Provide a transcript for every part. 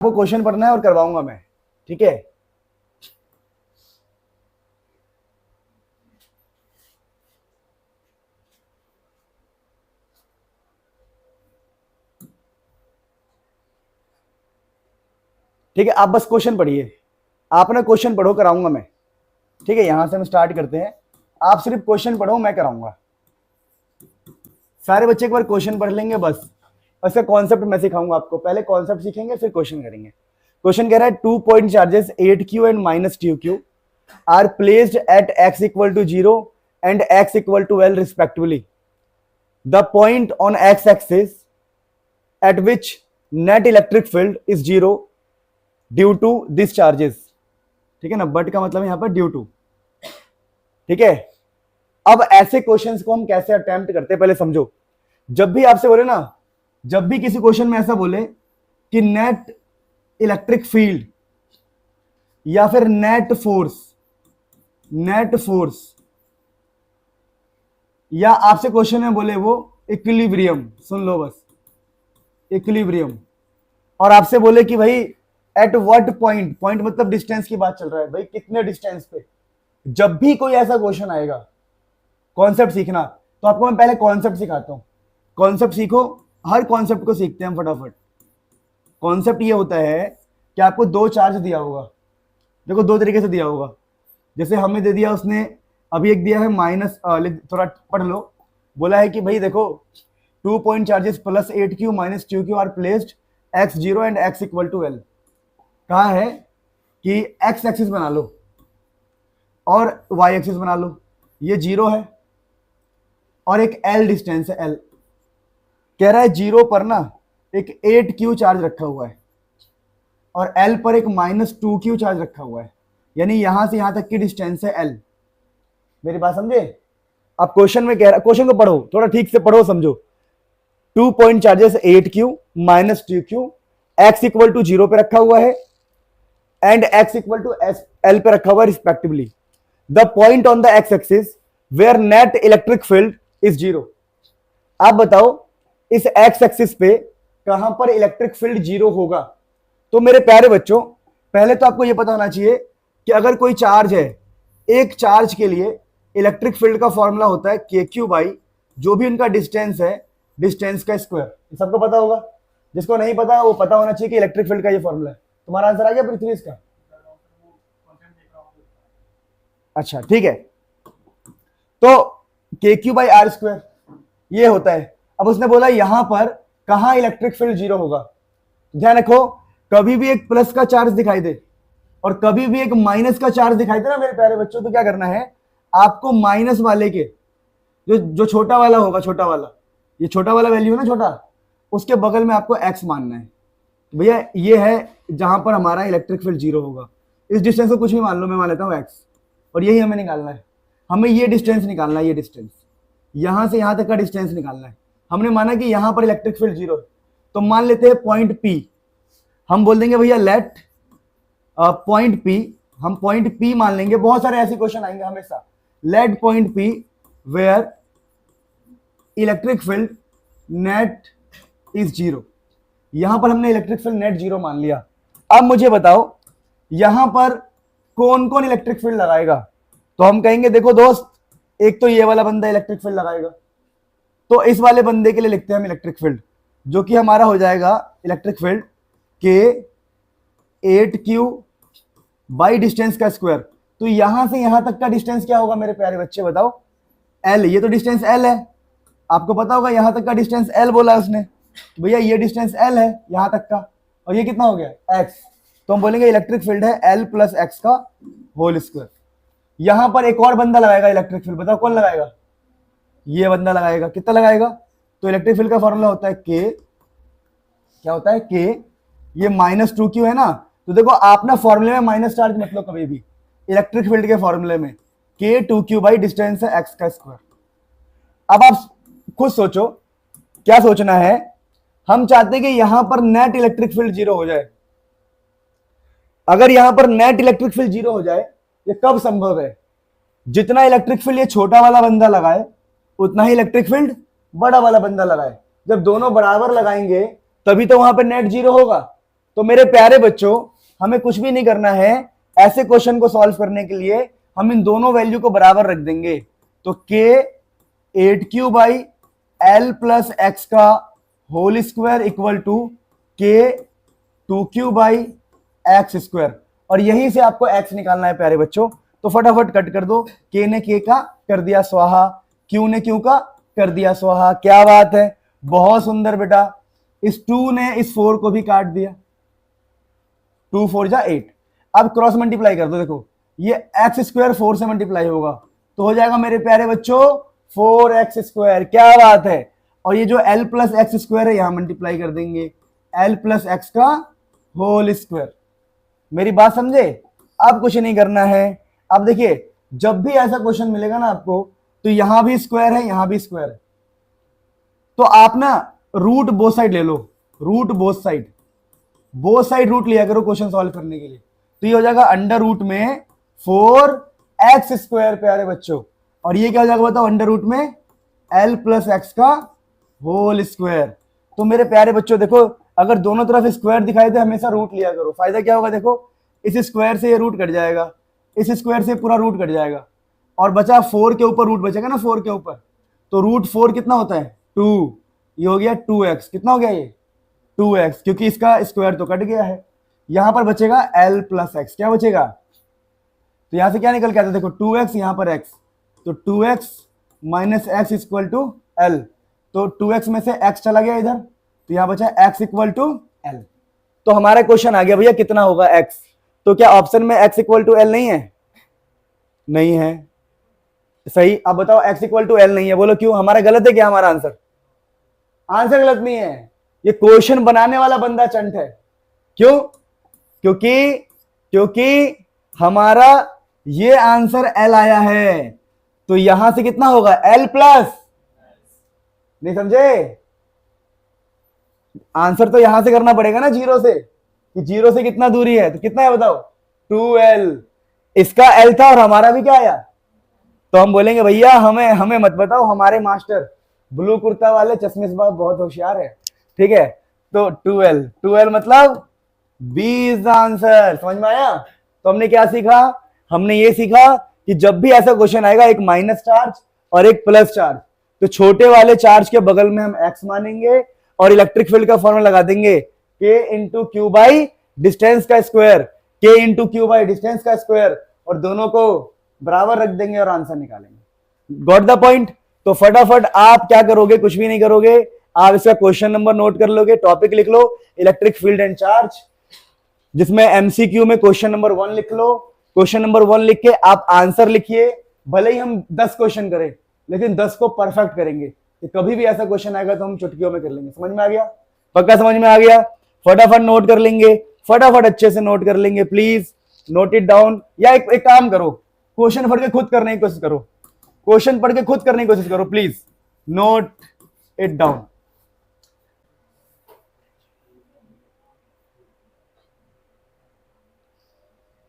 वो क्वेश्चन पढ़ना है और करवाऊंगा मैं, ठीक है। ठीक है, आप बस क्वेश्चन पढ़िए, आप ना क्वेश्चन पढ़ो, कराऊंगा मैं, ठीक है। यहां से हम स्टार्ट करते हैं, आप सिर्फ क्वेश्चन पढ़ो, मैं कराऊंगा। सारे बच्चे एक बार क्वेश्चन पढ़ लेंगे बस, उसका कॉन्सेप्ट मैं सिखाऊंगा आपको। पहले कॉन्सेप्ट सीखेंगे फिर क्वेश्चन करेंगे। क्वेश्चन कह रहा है 2 point charges 8q and -2q are placed at x equal to 0 and x equal to l respectively. The point on x axis at which net electric field is 0 due to this charges. ठीक है ना, but का मतलब यहां पर due to, ठीक है। अब ऐसे क्वेश्चंस को हम कैसे अटेम्प्ट करते हैं पहले समझो। जब भी आपसे बोले ना, जब भी किसी क्वेश्चन में ऐसा बोले कि नेट इलेक्ट्रिक फील्ड या फिर नेट फोर्स, या आपसे क्वेश्चन में बोले वो इक्विलिब्रियम, सुन लो बस, इक्विलिब्रियम, और आपसे बोले कि भाई एट व्हाट पॉइंट, पॉइंट मतलब डिस्टेंस की बात चल रहा है, भाई कितने डिस्टेंस पे। जब भी कोई ऐसा क्वेश्चन आएगा, कॉन्सेप्ट सीखना, तो आपको मैं पहले कॉन्सेप्ट सिखाता हूं। कॉन्सेप्ट सीखो, हर कॉन्सेप्ट को सीखते हैं हम फटाफट। कॉन्सेप्ट ये होता है कि आपको दो चार्ज दिया होगा, देखो दो तरीके से दिया होगा। जैसे हमें दे दिया उसने, अभी एक दिया है माइनस, थोड़ा पढ़ लो, बोला है कि भाई देखो 2 point charges plus 8q minus 2q are placed x0 and x equal to l। कहा है कि x एक्सिस बना लो और y एक्सिस बना लो, ये 0 है और एक l डिस्टेंस है l। कह रहा है 0 पर ना एक 8q चार्ज रखा हुआ है और l पर एक -2q चार्ज रखा हुआ है, यानी यहां से यहां तक की डिस्टेंस है l। मेरी बात समझे। अब क्वेश्चन में कह रहा, क्वेश्चन को पढ़ो थोड़ा ठीक से पढ़ो समझो। 2 point charges 8q -2q x equal to 0 पे रखा हुआ है and x equal to l पे रखा हुआ है respectively. The point on the x axis where net electric field is 0। आप बताओ इस x एक्सिस पे कहां पर इलेक्ट्रिक फील्ड 0 होगा। तो मेरे प्यारे बच्चों, पहले तो आपको यह पता होना चाहिए कि अगर कोई चार्ज है, एक चार्ज के लिए इलेक्ट्रिक फील्ड का फॉर्मूला होता है KQ बाई जो भी उनका डिस्टेंस है, डिस्टेंस का स्क्वायर। सबको पता होगा, जिसको नहीं पता वो पता होना चाहिए कि इलेक्ट्रिक फील्ड का ये फॉर्मूला है। तुम्हारा आंसर आ गया पृथ्वी का? अच्छा ठीक है, तो KQ बाई आर स्क्वायर ये होता है। अब उसने बोला यहां पर कहां इलेक्ट्रिक फील्ड 0 होगा। ध्यान रखो, कभी भी एक प्लस का चार्ज दिखाई दे और कभी भी एक माइनस का चार्ज दिखाई दे ना मेरे प्यारे बच्चों, तो क्या करना है आपको, माइनस वाले के जो छोटा वाला होगा, छोटा वाला, ये छोटा वाला वैल्यू है ना छोटा, उसके बगल में आपको x मानना है। भैया ये है जहां पर हमारा इलेक्ट्रिक फील्ड 0 होगा। इस डिस्टेंस को कुछ भी मान लो, मैं मान लेता हूं x, और यही हमें निकालना है। हमें ये डिस्टेंस निकालना है, ये डिस्टेंस यहां से यहां तक का डिस्टेंस निकालना है। हमने माना कि यहां पर इलेक्ट्रिक फील्ड 0 है, तो मान लेते हैं पॉइंट P। हम बोल देंगे भैया लेट पॉइंट P, हम पॉइंट P मान लेंगे। बहुत सारे ऐसे क्वेश्चन आएंगे हमेशा, let point P where electric field net is 0। यहां पर हमने इलेक्ट्रिक फील्ड नेट 0 मान लिया। अब मुझे बताओ यहां पर कौन कौन इलेक्ट्रिक फील्ड लगाएगा। तो हम कहेंगे देखो दोस्त, एक तो ये वाला बंदा इलेक्ट्रिक फील्ड लगाएगा, तो इस वाले बंदे के लिए लिखते हैं हम इलेक्ट्रिक फील्ड, जो कि हमारा हो जाएगा इलेक्ट्रिक फील्ड के 8q बाई डिस्टेंस का स्क्वायर। तो यहां से यहां तक का डिस्टेंस क्या होगा मेरे प्यारे बच्चे बताओ, l। ये तो डिस्टेंस l है, आपको पता होगा यहां तक का डिस्टेंस l बोला है उसने, तो भैया ये डिस्टेंस l है यहां तक का, और ये कितना हो गया x। तो हम बोलेंगे इलेक्ट्रिक फील्ड है l प्लस x का होल स्क्वायर। यहां पर एक और बंदा लगाएगा इलेक्ट्रिक फील्ड, बताओ कौन लगाएगा, ये बंदा लगाएगा। कितना लगाएगा, तो इलेक्ट्रिक फील्ड का फॉर्मूला होता है k, क्या होता है k, ये -2q है ना। तो देखो आप ना फॉर्मूले में माइनस चार्ज मत लो कभी भी, इलेक्ट्रिक फील्ड के फॉर्मूले में k 2q बाई डिस्टेंस है x का स्क्वायर। अब आप खुद सोचो क्या सोचना है, हम चाहते हैं कि यहां पर नेट इलेक्ट्रिक फील्ड 0 हो जाए। अगर यहां पर नेट इलेक्ट्रिक फील्ड 0 हो जाए, ये कब संभव है, जितना इलेक्ट्रिक फील्ड ये छोटा वाला बंदा लगाए उतना ही इलेक्ट्रिक फील्ड बड़ा वाला बंदा लगाए। जब दोनों बराबर लगाएंगे तभी तो वहां पर नेट 0 होगा। तो मेरे प्यारे बच्चों, हमें कुछ भी नहीं करना है, ऐसे क्वेश्चन को सॉल्व करने के लिए हम इन दोनों वैल्यू को बराबर रख देंगे। तो k 8q by L plus x का whole square equal to k 2q by x square, और यहीं से आपको x निकालना है प्यारे बच्चों। तो फटाफट कट कर दो, k ने k का कर दिया स्वाहा, q ने q का कर दिया स्वाहा। क्या बात है, बहुत सुंदर बेटा। इस 2 ने इस 4 को भी काट दिया, 2 4 जा 8। अब क्रॉस मल्टीप्लाई कर दो, देखो ये एक्स स्क्वायर 4 से मल्टीप्लाई होगा तो हो जाएगा मेरे प्यारे बच्चों 4x स्क्वायर। क्या बात है। और ये जो l प्लस एक्स स्क्वायर है यहां मल्टीप्लाई कर देंगे, l प्लस एक्स का होल स्क्वायर। मेरी बात समझे, अब कुछ नहीं करना है। अब देखिए, जब भी ऐसा क्वेश्चन मिलेगा ना आपको, तो यहां भी स्क्वायर है, यहां भी स्क्वायर है, तो आप ना रूट बोथ साइड ले लो, रूट बोथ साइड रूट लिया करो क्वेश्चन सॉल्व करने के लिए। तो ये हो जाएगा अंडर रूट में 4x स्क्वायर प्यारे बच्चों, और ये क्या हो जाएगा बताओ, अंडर रूट में l प्लस एक्स का होल स्क्वायर। तो मेरे प्यारे बच्चों देखो, अगर दोनों तरफ स्क्वायर दिखाई दे हमेशा रूट लिया करो। फायदा क्या होगा, देखो इस स्क्वायर से ये रूट कट जाएगा, इस स्क्वायर से पूरा रूट कट जाएगा, और बचा 4 के ऊपर रूट बचेगा ना, 4 के ऊपर। तो रूट 4 कितना होता है 2, ये हो गया 2x। कितना हो गया ये 2x, क्योंकि इसका स्क्वायर तो कट गया है। यहां पर बचेगा l प्लस एक्स। क्या बचेगा, तो यहां से क्या निकल के आता है, देखो 2x यहां पर x, तो 2x minus x equal to l। तो 2x में से x चला गया इधर, तो यहां बचा x इक्वल टू l। तो हमारा क्वेश्चन आ गया भैया कितना होगा x। तो क्या ऑप्शन में x इक्वल टू l नहीं है, नहीं है, सही। अब बताओ x इक्वल टू l नहीं है, बोलो क्यों, हमारा गलत है क्या, हमारा आंसर, आंसर गलत नहीं है, ये क्वेश्चन बनाने वाला बंदा चंट है। क्यों, क्योंकि हमारा ये आंसर l आया है, तो यहां से कितना होगा l प्लस, नहीं समझे, आंसर तो यहां से करना पड़ेगा ना जीरो से, कि जीरो से कितना दूरी है, तो कितना है बताओ 2l। इसका l था और हमारा भी क्या आया, तो हम बोलेंगे भैया हमें मत बताओ, हमारे मास्टर ब्लू कुर्ता वाले चश्मे से बहुत होशियार है, ठीक है। तो 2l मतलब B इज द आंसर। समझ में आया। तो हमने क्या सीखा, हमने ये सीखा कि जब भी ऐसा क्वेश्चन आएगा, एक माइनस चार्ज और एक प्लस चार्ज, तो छोटे वाले चार्ज के बगल में हम x मानेंगे और इलेक्ट्रिक फील्ड का फॉर्मूला लगा देंगे k into Q by distance का square, k into Q by distance का स्क्वायर, और दोनों को बराबर रख देंगे और आंसर निकालेंगे। Got the point. तो फटाफट आप क्या करोगे, कुछ भी नहीं करोगे, आप इसका क्वेश्चन नंबर नोट कर लोगे, टॉपिक लिख लो इलेक्ट्रिक फील्ड एंड चार्ज, जिसमें एमसीक्यू में क्वेश्चन नंबर 1 लिख लो। क्वेश्चन नंबर 1 लिख के आप आंसर लिखिए। भले ही हम 10 क्वेश्चन करें, लेकिन 10 को परफेक्ट करेंगे, कि कभी भी ऐसा क्वेश्चन आएगा तो हम चुटकियों में कर लेंगे। समझ में आ गया, पक्का समझ में आ गया। फटाफट नोट कर लेंगे, फटाफट अच्छे से नोट कर लेंगे, प्लीज नोट इट डाउन। या एक काम करो, क्वेश्चन पढ़ के खुद करने की कोशिश करो, क्वेश्चन पढ़ के खुद करने की कोशिश करो, please note it down.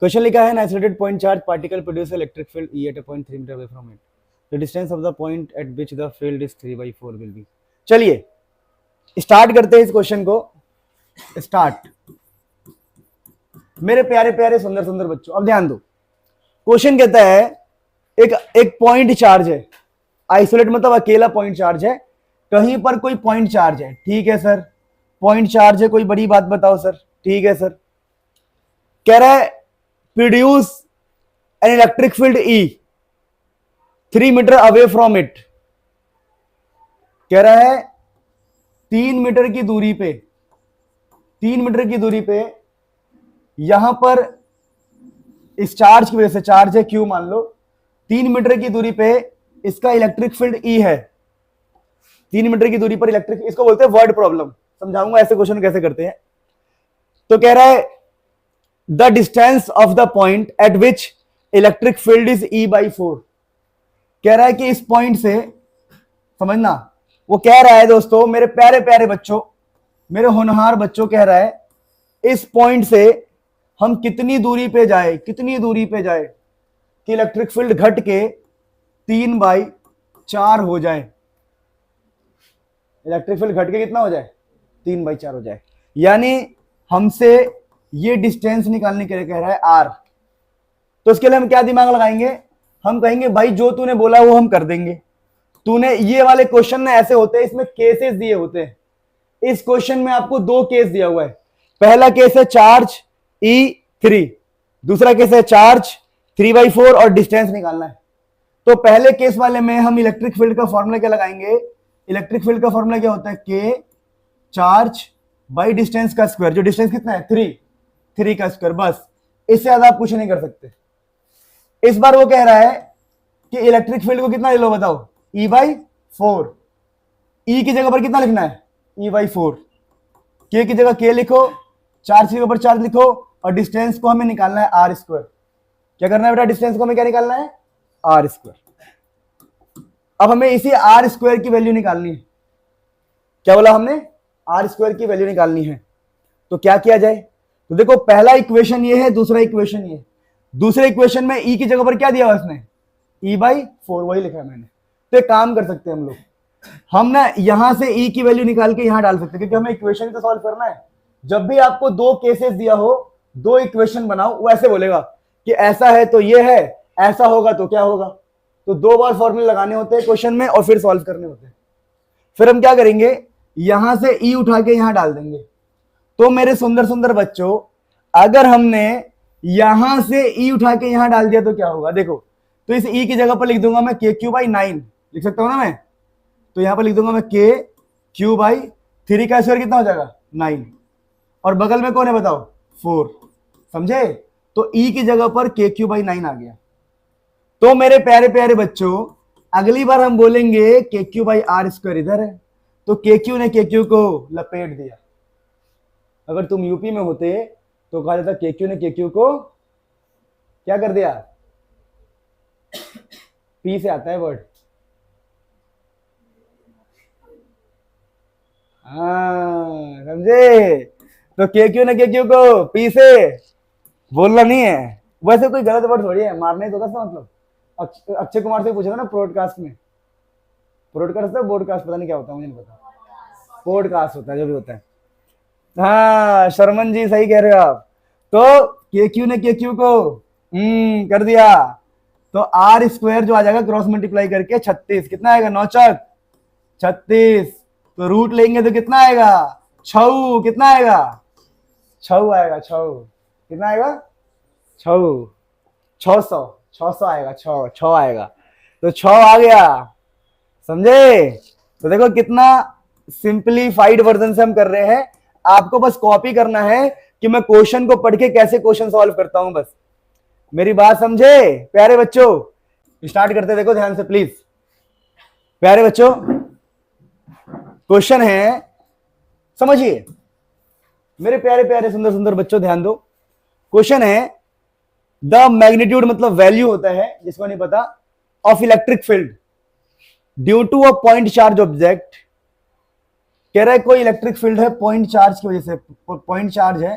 Question लिखा है, isolated point charge particle produce electric field E at a point 3 metre away from it, the distance of the point at which the field is 3/4 will be. चलिए start करते हैं इस question को। Start मेरे प्यारे प्यारे सुंदर सुंदर बच्चों, अब ध्यान दो। क्वेश्चन कहता है एक पॉइंट चार्ज है, आइसोलेट मतलब अकेला पॉइंट चार्ज है, कहीं पर कोई पॉइंट चार्ज है, ठीक है सर, पॉइंट चार्ज है, कोई बड़ी बात बताओ सर, ठीक है सर। कह रहा है produce an electric field E 3 metre away from it. कह रहा है 3 मीटर की दूरी पे, 3 मीटर की दूरी पे, यहां पर इस चार्ज की वजह से, चार्ज है Q मान लो, 3 मीटर की दूरी पे इसका इलेक्ट्रिक फील्ड E है। 3 मीटर की दूरी पर इलेक्ट्रिक, इसको बोलते हैं वर्ड प्रॉब्लम, समझाऊंगा ऐसे क्वेश्चन कैसे करते हैं। तो कह रहा है the distance of the point eight which electric field is E/4। कह रहा है कि इस पॉइंट से, समझना, वो कह रहा है दोस्तों, मेरे प्यारे प्यारे बच्चों, मेरे होनहार बच्चों, कह रहा है इस पॉइंट से हम कितनी दूरी पे जाए, कितनी दूरी पे जाए कि इलेक्ट्रिक फील्ड घट के 3/4 हो जाए। इलेक्ट्रिक फील्ड घट के कितना हो जाए, 3/4 हो जाए। यानी हमसे ये डिस्टेंस निकालने के लिए कह रहा है आर, तो इसके लिए हम क्या दिमाग लगाएंगे, हम कहेंगे भाई जो तूने बोला वो हम कर देंगे। तूने ये वाले क्वेश्चन ना ऐसे होते हैं, इसमें केसेस दिए होते हैं। इस क्वेश्चन में आपको दो केस दिया हुआ है। पहला केस है चार्ज E3, दूसरा केस है चार्ज 3/4 और डिस्टेंस निकालना है। तो पहले केस वाले में हम इलेक्ट्रिक फील्ड का फॉर्मूला क्या लगाएंगे, इलेक्ट्रिक फील्ड का फॉर्मूला क्या होता है, के चार्ज बाई डिस्टेंस का स्क्वायर, जो डिस्टेंस कितना है 3 का स्क्वायर, बस इससे ज्यादा आप कुछ नहीं कर सकते। इस बार वो कह रहा है कि इलेक्ट्रिक फील्ड को कितना ले लो बताओ, E/4। E की जगह पर कितना लिखना है, E/4। के की जगह के लिखो, चार्ज के ऊपर चार्ज लिखो, और डिस्टेंस को हमें निकालना है R²। क्या करना है बेटा, डिस्टेंस को हमें क्या निकालना है, R²। अब हमें इसी R² की वैल्यू निकालनी है। क्या बोला हमने, R² की वैल्यू निकालनी है। तो क्या किया जाए, तो देखो पहला इक्वेशन ये है, दूसरा इक्वेशन ये। दूसरे इक्वेशन में E की जगह पर क्या दिया हुआ इसने, E/4, वही लिखा है मैंने। तो एक काम कर सकते हैं हम लोग, हम ना यहां से E की वैल्यू निकाल के यहां डाल सकते हैं, क्योंकि हमें इक्वेशन तो सॉल्व करना है। जब भी आपको दो केसेस दिया हो, दो इक्वेशन बनाओ, वो ऐसे बोलेगा कि ऐसा है तो ये है, ऐसा होगा तो क्या होगा। तो दो बार फॉर्मूले लगाने होते हैं क्वेश्चन में और फिर सॉल्व करने होते हैं। फिर हम क्या करेंगे, यहां से E उठा के यहां डाल देंगे। तो मेरे सुंदर सुंदर बच्चों, अगर हमने यहां से E उठा के यहां डाल दिया तो क्या होगा, देखो। तो इस E की जगह पर लिख दूंगा मैं KQ/9, लिख सकता हूं ना मैं। तो यहां पर लिख दूंगा मैं KQ/3 का स्क्वायर कितना हो जाएगा 9, और बगल में कौन है बताओ 4, समझे। तो E की जगह पर KQ/9 आ गया। तो मेरे प्यारे प्यारे बच्चों, अगली बार हम बोलेंगे KQ/R² इधर है, तो KQ ने KQ को लपेट दिया। अगर तुम यूपी में होते तो कहा जाता KQ ने KQ को क्या कर दिया, P से आता है वर्ड, हाँ समझे। तो KQ ने KQ को P से बोलना नहीं है। वैसे कोई गलत वर्ड थोड़ी है, मारने तो कैसा मतलब। अक्षय कुमार से पूछेगा ना ब्रॉडकास्ट में, ब्रॉडकास्ट है बोर्डकास्ट, पता नहीं क्या होता है, मुझे नहीं पता, पॉडकास्ट होता है जो भी होता है। हाँ शर्मन जी सही कह रहे हो आप। तो KQ ने KQ को कर दिया, तो R² जो आ जाएगा क्रॉस मल्टीप्लाई करके 36, कितना आएगा 9 चौक 36। तो रूट लेंगे तो कितना आएगा 6, कितना आएगा 6 आएगा, 6 कितना आएगा 6, 600 आएगा, 6 आएगा। तो 6 आ गया, समझे। तो देखो कितना सिंपलीफाइड वर्जन से हम कर रहे हैं। आपको बस कॉपी करना है कि मैं क्वेश्चन को पढ़ के कैसे क्वेश्चन सॉल्व करता हूं, बस मेरी बात समझे प्यारे बच्चों। स्टार्ट करते, देखो ध्यान से प्लीज प्यारे बच्चों। क्वेश्चन है, समझिए मेरे प्यारे प्यारे सुंदर सुंदर बच्चों, ध्यान दो। क्वेश्चन है द मैग्नीट्यूड, मतलब वैल्यू होता है जिसको नहीं पता, of electric field due to a point charge object. कह रहा है कोई इलेक्ट्रिक फील्ड है पॉइंट चार्ज की वजह से, पॉइंट चार्ज है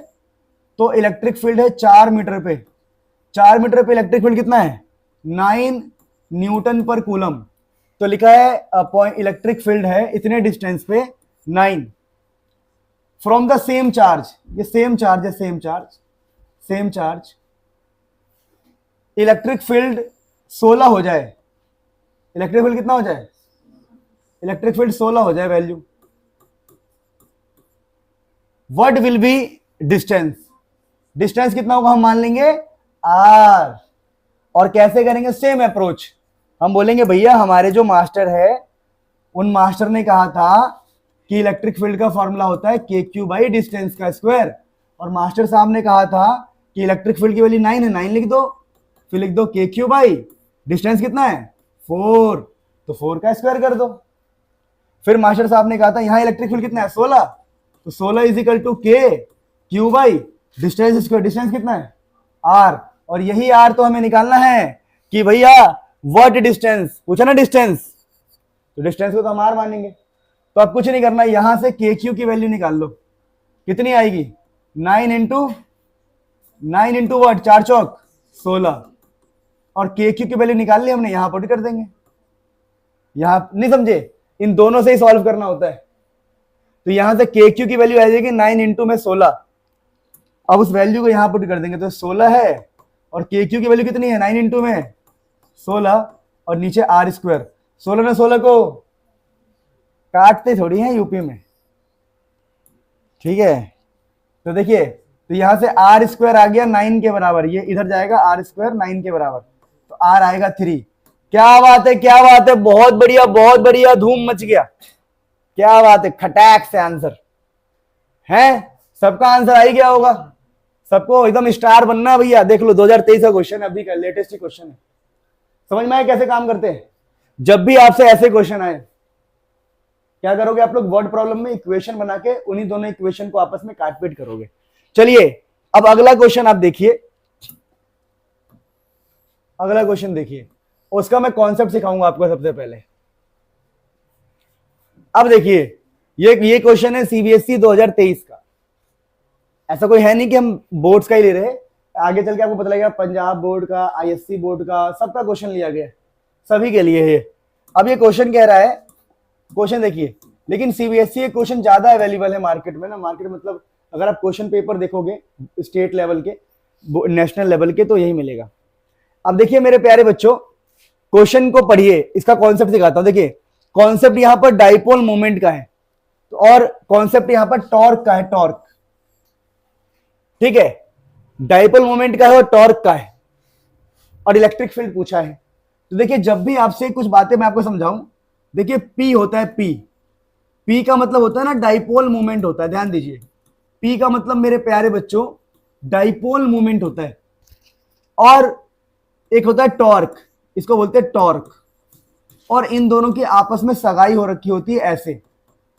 तो इलेक्ट्रिक फील्ड है 4 मीटर पे। 4 मीटर पे इलेक्ट्रिक फील्ड कितना है 9 न्यूटन पर कूलम। तो लिखा है इलेक्ट्रिक फील्ड है इतने डिस्टेंस पे 9 फ्रॉम द सेम चार्ज, ये सेम चार्ज है, सेम चार्ज इलेक्ट्रिक फील्ड 16 हो जाए। इलेक्ट्रिक फील्ड कितना हो जाए, इलेक्ट्रिक फील्ड 16 हो जाए value. What will be distance, distance कितना होगा हम मान लेंगे R। और कैसे करेंगे, सेम अप्रोच। हम बोलेंगे भैया हमारे जो मास्टर है उन मास्टर ने कहा था कि इलेक्ट्रिक फील्ड का फॉर्मूला होता है KQ/डिस्टेंस का स्क्वायर, और मास्टर साहब ने कहा था कि इलेक्ट्रिक फील्ड की वैल्यू 9 है, 9 लिख दो, फिर लिख दो KQ/डिस्टेंस कितना है 4, तो 4 का स्क्वायर कर दो। फिर मास्टर साहब ने कहा था यहां इलेक्ट्रिक फील्ड कितना है 16, तो 16 = KQ/डिस्टेंस स्क्वायर, डिस्टेंस कितना है R, और यही R तो हमें निकालना है कि भैया व्हाट डिस्टेंस, पूछा ना डिस्टेंस, तो डिस्टेंस को तो हम R मानेंगे। तो अब कुछ नहीं करना, यहां से KQ की वैल्यू निकाल लो, कितनी आएगी 9 इंटू व्हाट, 4 चौक 16, और KQ की वैल्यू निकाल ली हमने, यहां पुट कर देंगे। यहां नहीं समझे, इन दोनों से ही सॉल्व करना होता है। तो यहां से KQ की वैल्यू आ जाएगी 9 इंटू में 16, अब उस वैल्यू को यहां पुट कर देंगे तो 16 है, और के क्यू की वैल्यू कितनी है 9 इंटू में 16, और नीचे आर स्क्वायर। 16 ने 16 को काटते थोड़ी हैं यूपी में, ठीक है। तो देखिए, तो यहां से आर स्क्वायर आ गया 9 के बराबर, ये इधर जाएगा आर स्क्वायर 9 के बराबर, तो आर आएगा 3। क्या बात है, क्या बात है, बहुत बढ़िया बहुत बढ़िया, धूम मच गया, क्या बात है, खटैक से आंसर है। सबका आंसर आ ही गया होगा, सबको एकदम स्टार बनना है भैया। देख लो 2023 का क्वेश्चन है, अभी का लेटेस्ट ही क्वेश्चन है। समझ में आया कैसे काम करते हैं? जब भी आपसे ऐसे क्वेश्चन आए, क्या करोगे आप लोग? वर्ड प्रॉब्लम में इक्वेशन बना के उन्हीं दोनों इक्वेशन को आपस में काट पीट करोगे। चलिए अब अगला क्वेश्चन आप देखिए, अगला क्वेश्चन देखिए, उसका मैं कॉन्सेप्ट सिखाऊंगा आपको सबसे पहले। अब देखिए, ये क्वेश्चन है सीबीएसई 2023 का। ऐसा कोई है नहीं कि हम बोर्ड्स का ही ले रहे हैं, आगे चल के आपको पता लगेगा पंजाब बोर्ड का, आईएससी बोर्ड का, सबका क्वेश्चन लिया गया, सभी के लिए है। अब ये क्वेश्चन कह रहा है, क्वेश्चन देखिए, लेकिन सीबीएसई क्वेश्चन ज्यादा अवेलेबल है मार्केट में ना। मार्केट मतलब अगर आप क्वेश्चन पेपर देखोगे स्टेट लेवल के, नेशनल लेवल के, तो यही मिलेगा। अब देखिए मेरे प्यारे बच्चों, क्वेश्चन को पढ़िए, इसका कॉन्सेप्ट दिखाता हूं। देखिए कॉन्सेप्ट यहां पर डाइपोल मोमेंट का है, तो और कॉन्सेप्ट यहां पर टॉर्क का है, टॉर्क, ठीक है। डाइपोल मोमेंट का है और टॉर्क का है, और इलेक्ट्रिक फील्ड पूछा है। तो देखिए जब भी आपसे कुछ बातें मैं आपको समझाऊं, देखिए पी होता है, पी का मतलब होता है ना डाइपोल मोमेंट होता है, ध्यान दीजिए। पी का मतलब मेरे प्यारे बच्चों डाइपोल मोमेंट होता है, और एक होता है टॉर्क, इसको बोलते हैं टॉर्क। और इन दोनों की आपस में सगाई हो रखी होती है ऐसे,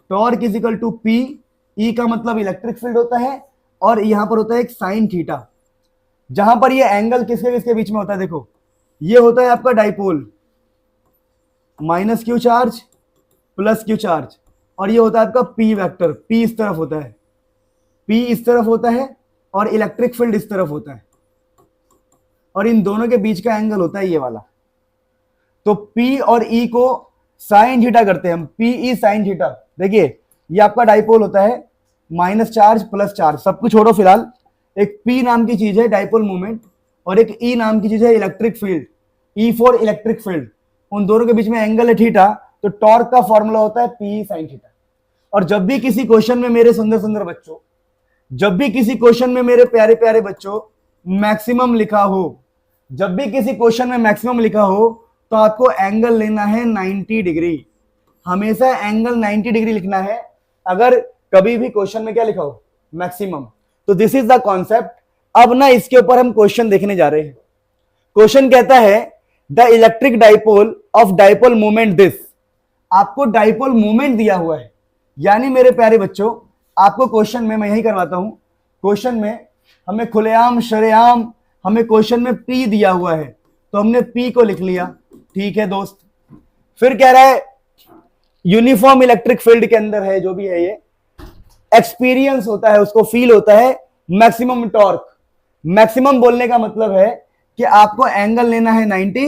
torque is equal to P, E का मतलब इलेक्ट्रिक फील्ड होता है, और यहां पर होता है एक साइन थीटा, जहां पर ये एंगल किसके किसके बीच में होता है। देखो ये होता है आपका dipole, minus Q charge plus Q charge, और ये होता है आपका पी वेक्टर, पी इस तरफ होता है, पी इस तरफ होता है, और इलेक्ट्रिक फील्ड इस तरफ होता है, और इन दोनों के बीच का एंगल होता है ये वाला। तो P और E को साइन थीटा करते हैं हम, PE साइन थीटा। देखिए ये आपका डाइपोल होता है, माइनस चार्ज प्लस चार्ज, सब कुछ छोड़ो फिलहाल। एक P नाम की चीज है डाइपोल मोमेंट, और एक E नाम की चीज है electric field, E for electric field. उन दोनों के बीच में एंगल है थीटा, तो टॉर्क का फॉर्मूला होता है PE साइन थीटा। और जब भी किसी क्वेश्चन में मेरे सुंदर सुंदर बच्चों, जब भी किसी क्वेश्चन में मेरे प्यारे प्यारे बच्चों मैक्सिमम लिखा हो, जब भी किसी क्वेश्चन में मैक्सिमम लिखा हो, तो आपको एंगल लेना है 90 डिग्री, हमेशा एंगल 90 डिग्री लिखना है। अगर कभी भी क्वेश्चन में क्या लिखा हो मैक्सिमम, तो दिस इज द कॉन्सेप्ट। अब ना इसके ऊपर हम क्वेश्चन देखने जा रहे हैं। क्वेश्चन कहता है the electric dipole of dipole moment this. आपको डाइपोल मोमेंट दिया हुआ है, यानी मेरे प्यारे बच्चों आपको क्वेश्चन में, मैं यही करवाता हूं, क्वेश्चन में हमें खुलेआम शरेआम हमें क्वेश्चन में P दिया हुआ है, तो हमने P को लिख लिया, ठीक है दोस्त। फिर कह रहा है यूनिफॉर्म इलेक्ट्रिक फील्ड के अंदर है, जो भी है ये एक्सपीरियंस होता है, उसको फील होता है मैक्सिमम टॉर्क। मैक्सिमम बोलने का मतलब है कि आपको एंगल लेना है 90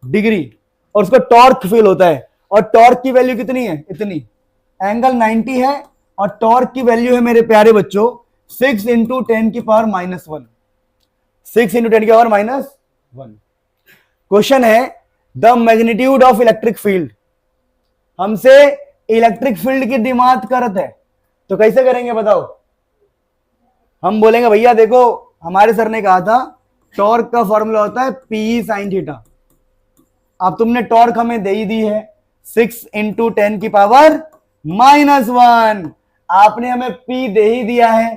डिग्री, और उसको टॉर्क फील होता है, और टॉर्क की वैल्यू कितनी है, इतनी। एंगल 90 है और टॉर्क की वैल्यू है मेरे प्यारे बच्चों 6 इंटू 10 की पावर माइनस 1, 6 इंटू 10 की पावर माइनस 1। क्वेश्चन है the magnitude of electric field, हमसे इलेक्ट्रिक फील्ड की डिमांड करत है, तो कैसे करेंगे बताओ। हम बोलेंगे भैया देखो हमारे सर ने कहा था टॉर्क का फॉर्मूला होता है पीई साइन थीटा। अब तुमने टॉर्क हमें दे ही दी है 6 इंटू 10 की पावर माइनस 1, आपने हमें पी दे ही दिया है,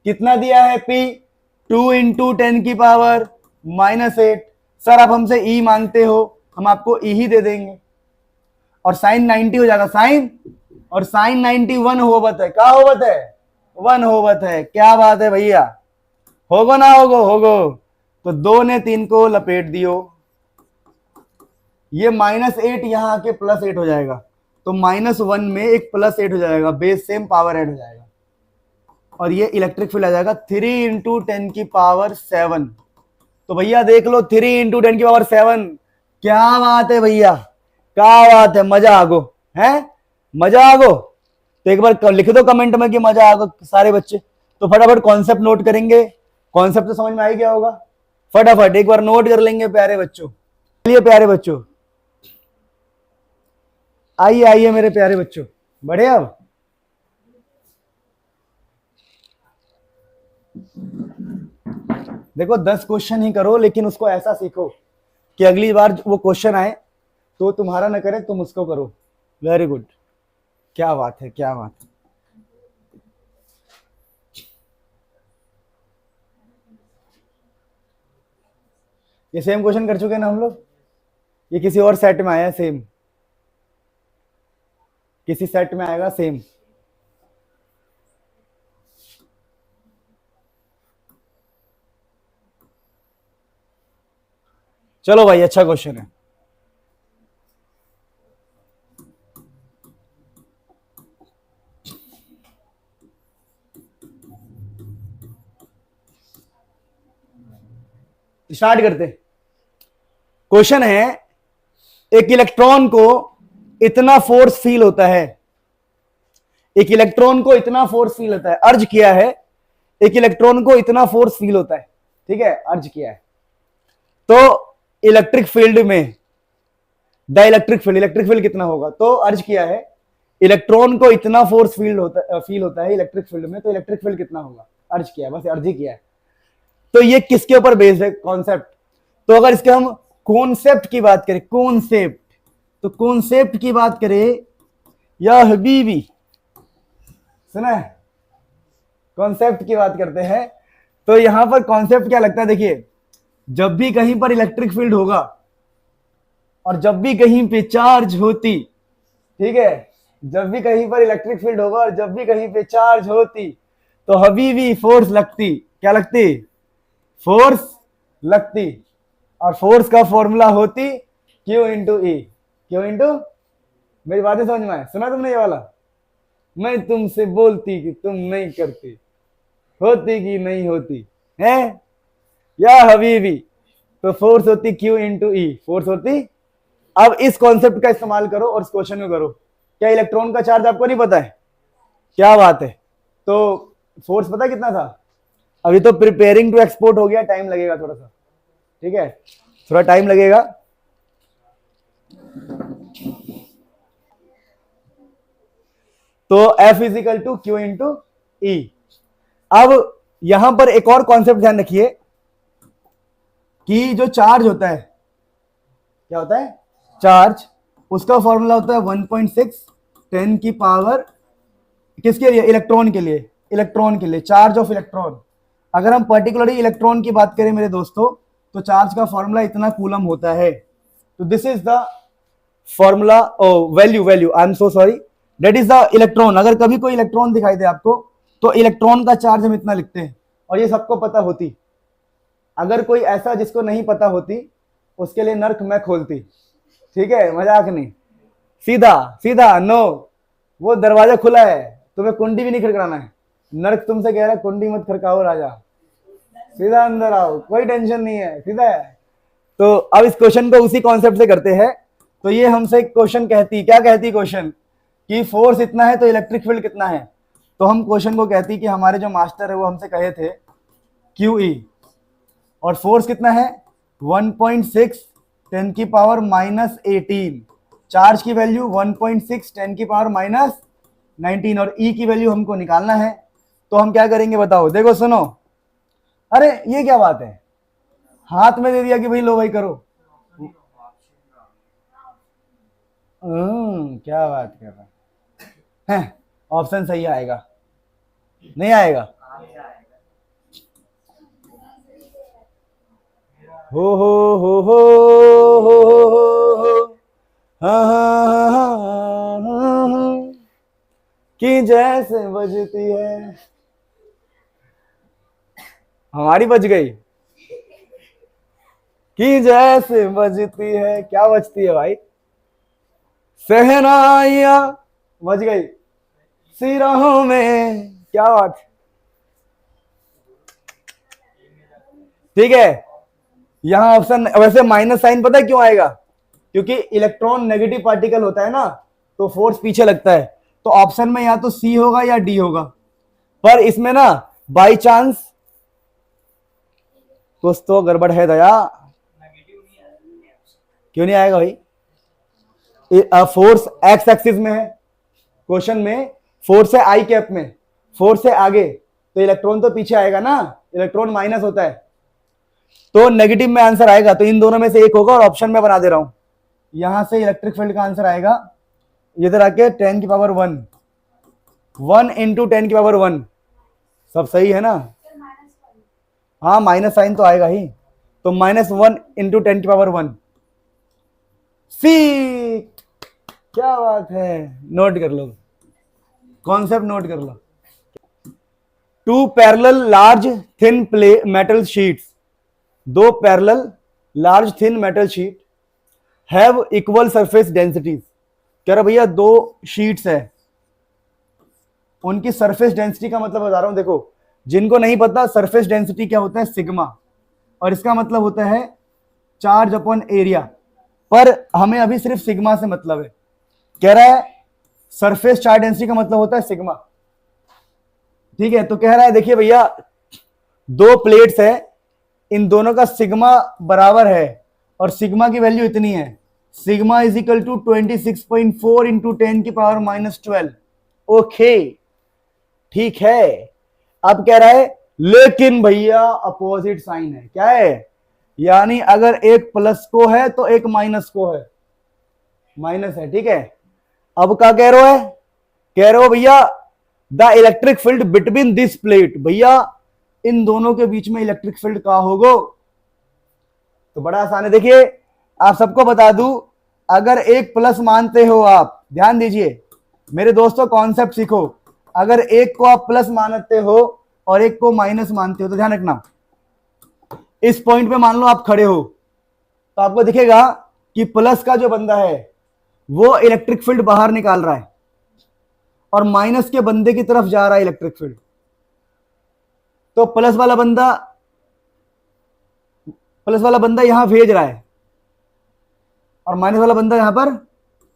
कितना दिया है पी, 2 इंटू 10 की पावर माइनस 8। सर आप हमसे ई मांगते हो, हम आपको ई ही दे देंगे, और साइन 90 हो जाएगा साइन, और साइन 90 1 होवत है, क्या होवत है, 1 होवत है। क्या बात है भैया, होगो ना होगो, होगो। तो 2 ने 3 को लपेट दियो, ये -8 यहां आके +8 हो जाएगा, तो -1 में एक +8 हो जाएगा, बेस सेम पावर ऐड हो जाएगा, और ये इलेक्ट्रिक फील्ड आ जाएगा 3 इंटू 10 की पावर 7। तो भैया देख लो 3 इंटू 10 की पावर 7, क्या बात है भैया, क्या बात है, मजा आगो है, मजा आगो। तो एक बार लिख दो कमेंट में कि मजा आगो सारे बच्चे। तो फटाफट कॉन्सेप्ट नोट करेंगे। कॉन्सेप्ट तो समझ में आ ही गया होगा, फटाफट एक बार नोट कर लेंगे प्यारे बच्चों। चलिए प्यारे बच्चों, आइए आइए मेरे प्यारे बच्चों, बढ़े अब। देखो 10 क्वेश्चन ही करो, लेकिन उसको ऐसा सीखो कि अगली बार वो क्वेश्चन आए तो तुम्हारा ना करे, तुम उसको करो। वेरी गुड, क्या बात है, क्या बात है। ये सेम क्वेश्चन कर चुके हैं ना हम लोग, ये किसी और सेट में आया है सेम, किसी सेट में आएगा सेम। चलो भाई, अच्छा क्वेश्चन है। स्टार्ट करते। क्वेश्चन है, एक इलेक्ट्रॉन को इतना फोर्स फील होता है, एक इलेक्ट्रॉन को इतना फोर्स फील होता है, अर्ज किया है एक इलेक्ट्रॉन को इतना फोर्स फील होता है, ठीक है, अर्ज किया है। तो इलेक्ट्रिक फील्ड में इलेक्ट्रिक फील्ड कितना होगा, तो अर्ज किया है इलेक्ट्रॉन को इतना फोर्स फील होता है इलेक्ट्रिक फील्ड में, तो इलेक्ट्रिक फील्ड कितना होगा, अर्ज किया है, बस अर्ज ही किया है। तो ये किसके ऊपर बेस्ड है, कॉन्सेप्ट। तो अगर इसके हम कॉन्सेप्ट की बात करें, कॉन्सेप्ट, तो कॉन्सेप्ट की बात करें या हबीबी, सुना है, कॉन्सेप्ट की बात करते हैं। तो यहां पर कॉन्सेप्ट क्या लगता है, देखिए, जब भी कहीं पर इलेक्ट्रिक फील्ड होगा और जब भी कहीं पे चार्ज होती, ठीक है, जब भी कहीं पर इलेक्ट्रिक फील्ड होगा और जब भी कहीं पे चार्ज होती, तो हबीबी फोर्स लगती, क्या लगती, फोर्स लगती। और फोर्स का फॉर्मूला होती Q इंटू ई, क्यू इंटू, मेरी बातें समझ में आए, सुना तुमने ये वाला, मैं तुमसे बोलती कि तुम नहीं करती, होती कि नहीं होती है या हबीबी, तो फोर्स होती Q इंटू ई, फोर्स होती। अब इस कॉन्सेप्ट का इस्तेमाल करो और इस क्वेश्चन में करो। क्या इलेक्ट्रॉन का चार्ज आपको नहीं पता है, क्या बात है। तो फोर्स पता है कितना था, अभी तो प्रिपेयरिंग टू एक्सपोर्ट हो गया, टाइम लगेगा थोड़ा सा, ठीक है, थोड़ा टाइम लगेगा। तो F is equal to Q into E. अब यहां पर एक और कॉन्सेप्ट ध्यान रखिए कि जो चार्ज होता है, क्या होता है, चार्ज, उसका फॉर्मूला होता है 1.6 10 की पावर, किसके लिए, इलेक्ट्रॉन के लिए, इलेक्ट्रॉन के लिए, चार्ज ऑफ इलेक्ट्रॉन। अगर हम पर्टिकुलरली इलेक्ट्रॉन की बात करें मेरे दोस्तों, तो चार्ज का फॉर्मूला इतना कूलम होता है। तो this is the formula, value, I am so sorry, that is the electron. अगर कभी कोई इलेक्ट्रॉन दिखाई दे आपको, तो इलेक्ट्रॉन का चार्ज हम इतना लिखते हैं, और ये सबको पता होती। अगर कोई ऐसा जिसको नहीं पता होती, उसके लिए नर्क मैं खोलती, ठीक है, मजाक नहीं, सीधा सीधा, नो, वो दरवाजा खुला है, तुम्हें कुंडी भी नहीं खड़काना है, नर्क तुमसे कह रहा है कुंडी मत खड़काओ राजा, सीधा अंदर आओ, कोई टेंशन नहीं है, सीधा है। तो अब इस क्वेश्चन को उसी कॉन्सेप्ट से करते हैं। तो ये हमसे क्वेश्चन कहती, क्या कहती क्वेश्चन, कि फोर्स इतना है तो इलेक्ट्रिक फील्ड कितना है। तो हम क्वेश्चन को कहती कि हमारे जो मास्टर है वो हमसे कहे थे QE, और फोर्स कितना है 1.6 10 की पावर -18, चार्ज की वैल्यू 1.6 10 की पावर -19, और E की वैल्यू हमको निकालना है। तो हम क्या करेंगे बताओ, देखो सुनो, अरे ये क्या बात है, हाथ में दे दिया कि भाई लो भाई करो, क्या बात कर रहा है, ऑप्शन सही आएगा, नहीं आएगा, हो हाँ, कि जैसे बजती है, हमारी बज गई, कि जैसे बजती है, क्या बजती है भाई, सहनाइया बज गई सिराहों में, क्या बात, ठीक है। यहां ऑप्शन, वैसे माइनस साइन पता है क्यों आएगा, क्योंकि इलेक्ट्रॉन नेगेटिव पार्टिकल होता है ना, तो फोर्स पीछे लगता है, तो ऑप्शन में या तो सी होगा या डी होगा। पर इसमें ना बाई चांस कुछ तो गड़बड़ है दया, क्यों नहीं आएगा भाई? फोर्स एक्स एक्सिस में है, क्वेश्चन में फोर्स है आई कैप में, फोर्स है आगे, तो इलेक्ट्रॉन तो पीछे आएगा ना, इलेक्ट्रॉन माइनस होता है, तो नेगेटिव में आंसर आएगा। तो इन दोनों में से एक होगा और ऑप्शन में बना दे रहा हूं। यहां से इलेक्ट्रिक फील्ड का आंसर आएगा इधर आके 10 की पावर 1, 1 इंटू 10 की पावर 1, सब सही है ना? हाँ माइनस साइन तो आएगा ही, तो -1 इंटू 10 की पावर 1। सी, क्या बात है, नोट कर लो, कॉन्सेप्ट नोट कर लो। Two parallel large thin play metal sheets, दो parallel large thin metal sheet have equal surface densities. कह रहा भैया दो शीट्स है, उनकी सरफेस डेंसिटी का मतलब बता रहा हूं। देखो जिनको नहीं पता सरफेस डेंसिटी क्या होता है, सिग्मा, और इसका मतलब होता है चार्ज अपॉन एरिया, पर हमें अभी सिर्फ सिग्मा से मतलब है। कह रहा है सरफेस चार्ज डेंसिटी का मतलब होता है सिग्मा, ठीक है? तो कह रहा है देखिए भैया दो प्लेट्स है, इन दोनों का सिग्मा बराबर है और सिग्मा की वैल्यू इतनी है, sigma is equal to 26.4 into 10 की पावर -12। ओके ठीक है। अब कह रहा है लेकिन भैया अपोजिट साइन है, क्या है? यानी अगर एक प्लस को है तो एक माइनस को है, माइनस है, ठीक है? अब क्या कह रहे हो है? कह रहे हो भैया the electric field between this plate, भैया इन दोनों के बीच में इलेक्ट्रिक फील्ड कहा होगा? तो बड़ा आसान है। देखिए आप सबको बता दूं, अगर एक प्लस मानते हो आप, ध्यान दीजिए मेरे दोस्तों, कॉन्सेप्ट सीखो। अगर एक को आप प्लस मानते हो और एक को माइनस मानते हो तो ध्यान रखना, इस पॉइंट पे मान लो आप खड़े हो तो आपको दिखेगा कि प्लस का जो बंदा है वो इलेक्ट्रिक फील्ड बाहर निकाल रहा है और माइनस के बंदे की तरफ जा रहा है इलेक्ट्रिक फील्ड। तो प्लस वाला बंदा यहां भेज रहा है और माइनस वाला बंदा यहां पर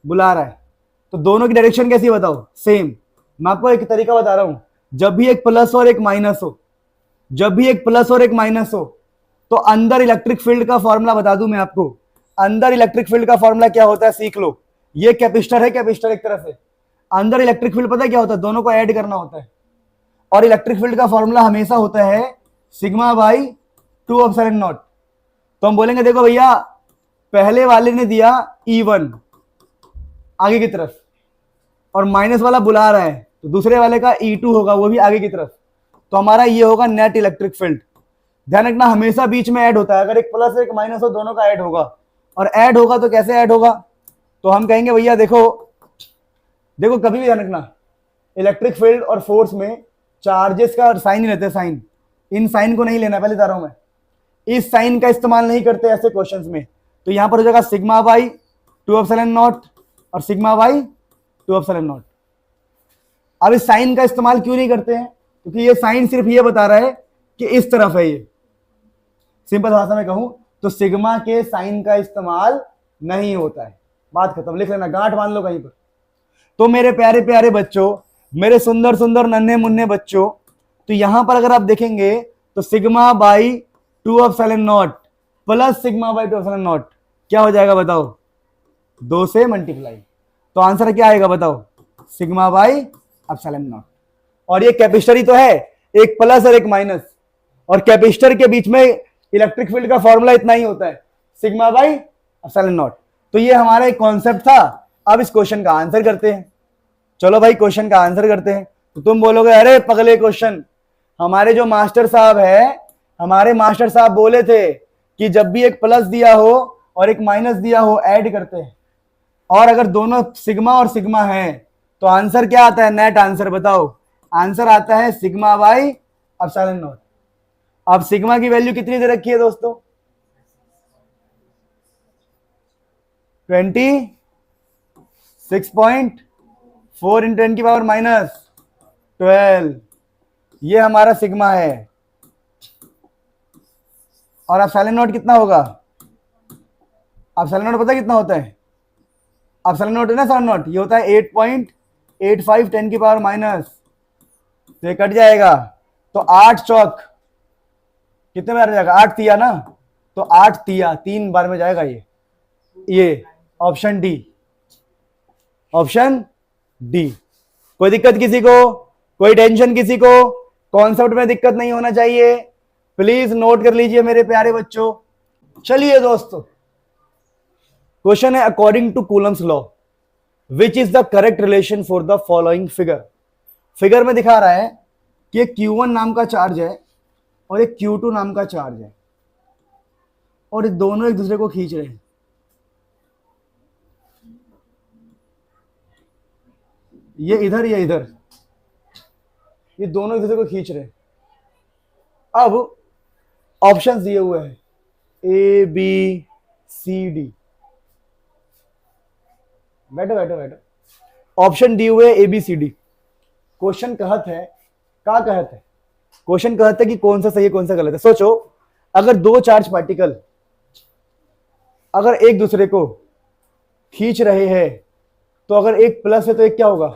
बुला रहा है, तो दोनों की डायरेक्शन कैसी बताओ? सेम। मैं आपको एक तरीका बता रहा हूं, जब भी एक प्लस और एक माइनस हो, जब भी एक प्लस और एक माइनस हो, तो अंदर इलेक्ट्रिक फील्ड का फॉर्मूला बता दूं मैं आपको। अंदर इलेक्ट्रिक फील्ड का फॉर्मूला क्या होता है सीख लो। ये कैपेसिटर है, कैपेसिटर एक तरफ से, अंदर इलेक्ट्रिक फील्ड पता है क्या होता है? दोनों को ऐड करना होता है, और इलेक्ट्रिक फील्ड का फॉर्मूला हमेशा होता है सिग्मा बाई 2 एप्सिलॉन नॉट। तो हम बोलेंगे देखो भैया पहले वाले ने दिया E1 आगे की तरफ और माइनस वाला बुला रहा है, तो दूसरे वाले का E2 होगा, वो भी आगे की तरफ, तो हमारा ये होगा नेट इलेक्ट्रिक फील्ड। ध्यान रखना हमेशा बीच में ऐड होता है, अगर एक प्लस एक माइनस हो दोनों का ऐड होगा, और ऐड होगा तो कैसे ऐड होगा? तो हम कहेंगे भैया देखो कभी भी ध्यान रखना इलेक्ट्रिक फील्ड और फोर्स में चार्जेस का साइन ही रहते हैं, साइन, इन साइन को नहीं लेना, पहले बता रहा हूं मैं, इस साइन का इस्तेमाल नहीं करते ऐसे क्वेश्चंस में। तो यहां पर हो जाएगा सिग्मा बाई 2 एप्सिलॉन नॉट और सिग्मा बाई 2 एप्सिलॉन नॉट। अब इस साइन का इस्तेमाल क्यों नहीं करते हैं? क्योंकि ये साइन सिर्फ ये बता रहा है कि इस तरफ है, ये सिंपल भाषा में कहूं तो सिग्मा के साइन का इस्तेमाल नहीं होता है, बात खत्म, लिख लेना, गांठ बांध लो कहीं पर। तो मेरे प्यारे प्यारे बच्चों, मेरे सुंदर सुंदर नन्हे मुन्ने बच्चों, तो यहां पर अगर आप देखेंगे तो sigma by 2 epsilon not plus sigma by 2 epsilon not क्या हो जाएगा बताओ? 2 से मल्टीप्लाई। तो आंसर क्या आएगा बताओ? Sigma by epsilon not. और ये कैपेसिटर ही तो है, एक प्लस और एक माइनस, और कैपेसिटर के बीच में इलेक्ट्रिक फील्ड का फॉर्मूला इतना ही होता है, सिग्मा बाई एप्सिलॉन नॉट। तो ये हमारा एक कॉन्सेप्ट था। अब इस क्वेश्चन का आंसर करते हैं। चलो भाई क्वेश्चन का आंसर करते हैं। तो तुम बोलोगे अरे पगले क्वेश्चन, हमारे जो मास्टर साहब है, हमारे मास्टर साहब बोले थे कि जब भी एक प्लस दिया हो और एक माइनस दिया हो ऐड करते हैं, और अगर दोनों सिग्मा और सिग्मा है तो आंसर क्या आता है? नेट आंसर बताओ। आंसर आता है सिग्मा बाई एप्सिलॉन नॉट। अब सिग्मा की वैल्यू कितनी दे रखी है दोस्तों? 26.4 इंटू 10 की पावर -12, ये हमारा सिग्मा है। और एप्सिलॉन नॉट कितना होगा? एप्सिलॉन नॉट पता कितना होता है? एप्सिलॉन नॉट है ना, एप्सिलॉन नॉट ये होता है 8.85 10 की पावर माइनस, तो ये कट जाएगा, तो 8 चौक कितने बार जाएगा, 8 तिया ना, तो 8 तिया 3 बार में जाएगा ये ऑप्शन डी, ऑप्शन डी। कोई दिक्कत किसी को, कोई टेंशन किसी को, कॉन्सेप्ट में दिक्कत नहीं होना चाहिए, प्लीज नोट कर लीजिए मेरे प्यारे बच्चों। चलिए दोस्तों, क्वेश्चन है according to Coulomb's law which is the correct relation for the following figure. Figure में दिखा रहा है कि एक Q1 नाम का चार्ज है और एक Q2 नाम का चार्ज है और ये दोनों एक दूसरे को खींच रहे हैं। ये इधर, ये इधर, ये दोनों एक दूसरे को खींच रहे हैं। अब ऑप्शंस दिए हुए हैं A B C D। बैठो बैठो बैठो। ऑप्शन दिए हुए A B C D। Question कहत है, क्या कहत है, क्वेश्चन कहता है कि कौन सा सही है कौन सा गलत है। सोचो, अगर दो चार्ज पार्टिकल अगर एक दूसरे को खींच रहे हैं तो अगर एक प्लस है तो एक क्या होगा,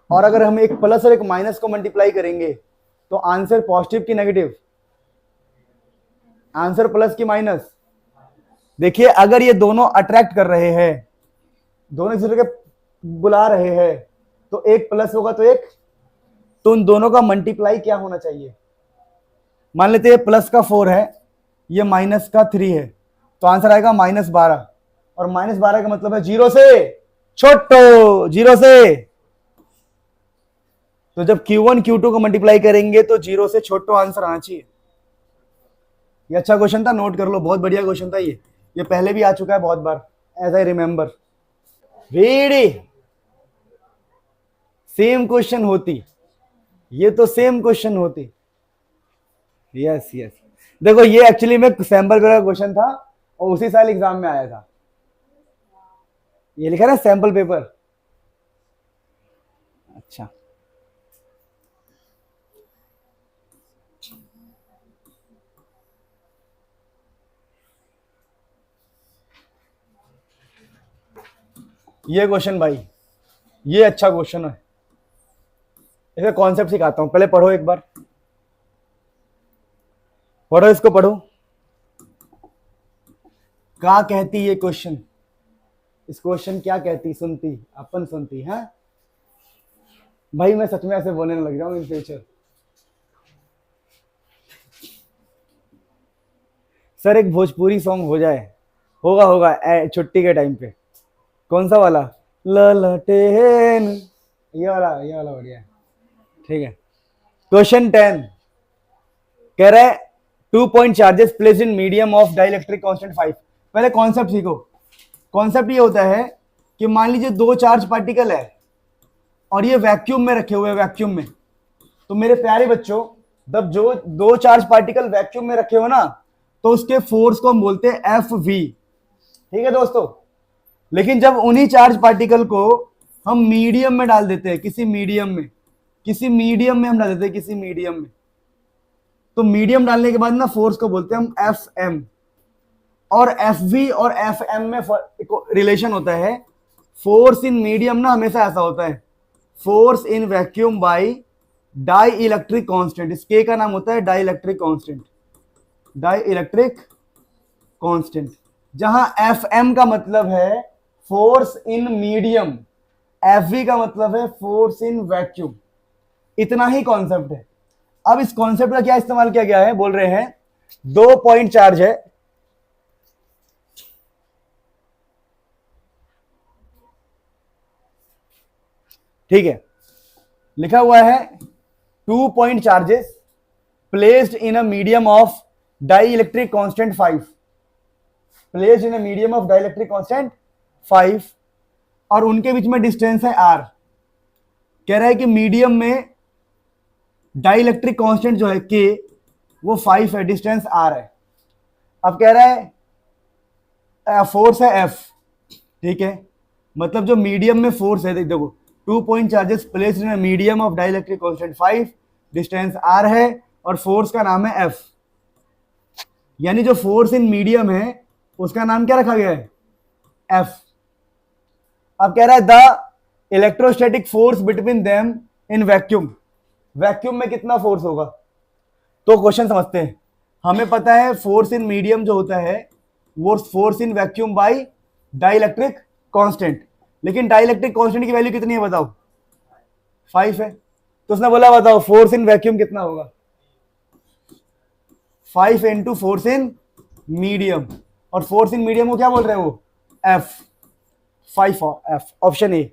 और अगर हम एक प्लस और एक माइनस को मल्टीप्लाई करेंगे तो आंसर पॉजिटिव की नेगेटिव, आंसर प्लस की माइनस। देखिए, अगर ये दोनों अट्रैक्ट कर रहे हैं, दोनों एक दूसरे के बुला रहे हैं, तो एक प्लस होगा तो एक, तो उन दोनों का मल्टीप्लाई क्या होना चाहिए। मान लेते हैं प्लस का 4 है, ये माइनस का 3 है, तो आंसर आएगा -12, और -12 का मतलब है 0 से छोटो, 0 से। तो जब Q1 Q2 को मल्टीप्लाई करेंगे तो 0 से छोटो आंसर आना चाहिए। ये अच्छा क्वेश्चन था, नोट कर लो, बहुत बढ़िया क्वेश्चन था ये पहले भी आ चुका है बहुत बार, as I remember. Ready, same question होती, ये तो सेम क्वेश्चन होती। यस यस, देखो ये एक्चुअली में सैंपल पेपर का क्वेश्चन था और उसी साल एग्जाम में आया था। ये लिखा ना सैंपल पेपर। अच्छा, ये क्वेश्चन भाई, ये अच्छा क्वेश्चन है, इसका कॉन्सेप्ट सिखाता हूं, पहले पढ़ो एक बार, पढ़ो इसको, पढ़ो क्या कहती ये क्वेश्चन, इस क्वेश्चन क्या कहती, सुनती अपन सुनती है भाई। मैं सच में ऐसे बोलने लग जाऊं इन फ्यूचर। सर एक भोजपुरी सॉन्ग हो जाए, होगा होगा छुट्टी के टाइम पे। कौन सा वाला, ललटेन, ये वाला बढ़िया है, ठीक है। क्वेश्चन 10 कह रहा है 2 point charges placed in medium of dielectric constant 5। पहले कॉन्सेप्ट सीखो। कॉन्सेप्ट ये होता है कि मान लीजिए दो चार्ज पार्टिकल है और ये वैक्यूम में रखे हुए हैं, वैक्यूम में। तो मेरे प्यारे बच्चों, जब जो दो चार्ज पार्टिकल वैक्यूम में रखे हो ना, तो उसके फोर्स को हम बोलते हैं FV, ठीक है दोस्तों। लेकिन जब उन्हीं चार्ज पार्टिकल को हम मीडियम में डाल देते हैं, किसी मीडियम में हम डाल देते हैं, किसी मीडियम में, तो मीडियम डालने के बाद ना फोर्स को बोलते हैं हम FM। और FV और FM में रिलेशन होता है। फोर्स इन मीडियम ना हमेशा ऐसा होता है, force in vacuum by dielectric constant. इस K का नाम होता है dielectric constant, dielectric constant. जहां FM का मतलब है फोर्स इन मीडियम, FV का मतलब है फोर्स इन वैक्यूम। इतना ही कॉन्सेप्ट है। अब इस कॉन्सेप्ट का क्या इस्तेमाल किया गया है, बोल रहे हैं 2 पॉइंट चार्ज है, ठीक है, लिखा हुआ है 2 point charges placed in a medium of dielectric constant 5, placed in a medium of dielectric constant 5, और उनके बीच में डिस्टेंस है R। कह रहा है कि मीडियम में डाई इलेक्ट्रिक कांस्टेंट जो है K वो 5 है, डिस्टेंस R है। अब कह रहा है फोर्स है F, ठीक है, मतलब जो मीडियम में फोर्स है, देखो 2 point charges placed in medium of dielectric constant 5, distance R है और फोर्स का नाम है F। यानी जो फोर्स इन मीडियम है उसका नाम क्या रखा गया है, F। अब कह रहा है the electrostatic force between them in vacuum, vacuum में कितना फोर्स होगा। तो क्वेश्चन समझते हैं। हमें पता है फोर्स इन मीडियम जो होता है वो force in vacuum by dielectric constant, लेकिन डाइलेक्ट्रिक कांस्टेंट की वैल्यू कितनी है बताओ, 5 है। तो उसने बोला बताओ फोर्स इन वैक्यूम कितना होगा, 5 इंटू फोर्स इन मीडियम, और फोर्स इन मीडियम को क्या बोल रहे हैं वो, F, 5 F, option A.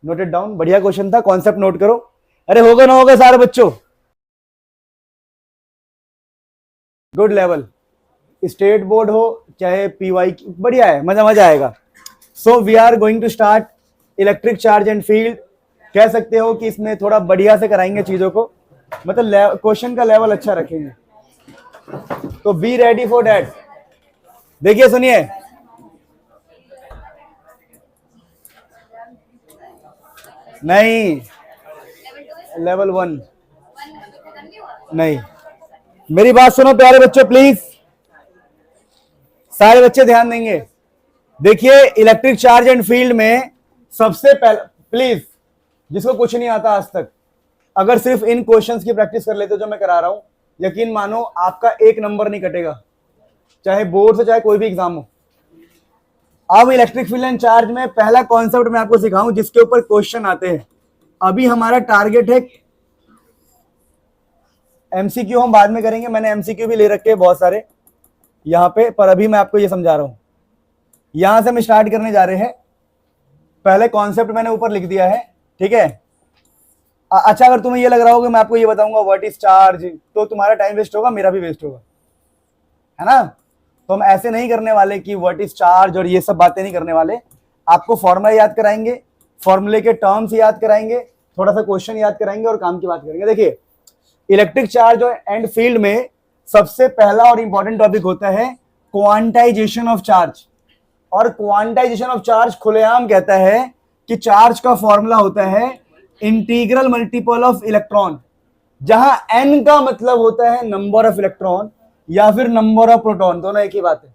Noted down, बढ़िया क्वेश्चन था, कॉन्सेप्ट नोट करो। अरे होगा ना होगा सारे बच्चों, गुड लेवल, स्टेट बोर्ड हो चाहे पीवाई, बढ़िया है, मजा मजा आएगा। So we are going to start electric charge and field. कह सकते हो कि इसमें थोड़ा बढ़िया से कराएंगे चीजों को, मतलब क्वेश्चन का लेवल अच्छा रखेंगे, तो बी रेडी फॉर दैट। देखिए सुनिए, नहीं लेवल 1 नहीं, मेरी बात सुनो प्यारे बच्चों प्लीज, सारे बच्चे ध्यान देंगे। देखिए इलेक्ट्रिक चार्ज एंड फील्ड में सबसे पहले, प्लीज जिसको कुछ नहीं आता आज तक, अगर सिर्फ इन क्वेश्चंस की प्रैक्टिस कर लेते हो जो मैं करा रहा हूं, यकीन मानो आपका एक नंबर नहीं कटेगा, चाहे बोर्ड से चाहे कोई भी एग्जाम हो। अब इलेक्ट्रिक फील्ड एंड चार्ज में पहला कॉन्सेप्ट मैं आपको सिखाऊं जिसके ऊपर क्वेश्चन आते हैं। अभी हमारा टारगेट है एमसीक्यू, हम बाद में करेंगे, मैंने एमसीक्यू भी ले रखे हैं बहुत सारे यहां पे, पर अभी मैं आपको ये समझा रहा हूं। यहां से हम स्टार्ट करने जा रहे हैं, पहले कॉन्सेप्ट मैंने ऊपर लिख दिया है, ठीक है। अच्छा अगर तुम्हें ये लग रहा हो कि मैं आपको ये बताऊंगा व्हाट इज चार्ज, तो तुम्हारा टाइम वेस्ट होगा, मेरा भी वेस्ट होगा, है ना। तो हम ऐसे नहीं करने वाले कि व्हाट इज चार्ज और ये सब बातें नहीं करने वाले, आपको फॉर्मूला याद कराएंगे, फॉर्मूले के टर्म्स याद कराएंगे, थोड़ा सा क्वेश्चन याद कराएंगे और काम की बात करेंगे। देखिए इलेक्ट्रिक चार्ज एंड फील्ड में सबसे पहला और इंपॉर्टेंट टॉपिक होता है क्वांटाइजेशन ऑफ चार्ज। और क्वांटाइजेशन ऑफ चार्ज खुलेआम कहता है कि चार्ज का फॉर्मूला होता है इंटीग्रल मल्टीपल ऑफ इलेक्ट्रॉन, जहां n का मतलब होता है नंबर ऑफ इलेक्ट्रॉन या फिर नंबर ऑफ प्रोटॉन, दोनों एक ही बात है,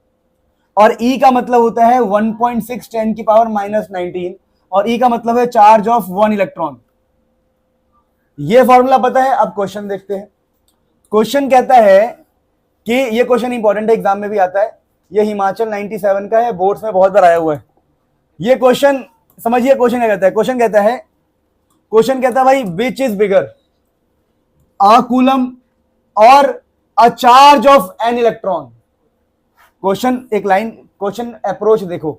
और e का मतलब होता है 1.6 10 की पावर -19, और e का मतलब है चार्ज ऑफ 1 इलेक्ट्रॉन। ये फॉर्मूला पता है। अब क्वेश्चन देखते हैं। क्वेश्चन कहता है कि ये क्वेश्चन इंपॉर्टेंट है, एग्जाम में भी आता है, ये हिमाचल 97 का है, बोर्ड्स में बहुत बार आया हुआ है ये क्वेश्चन। समझिए क्वेश्चन क्या कहता है, क्वेश्चन कहता है भाई which is bigger, a coulomb और a charge of an electron. Question एक लाइन, क्वेश्चन अप्रोच देखो,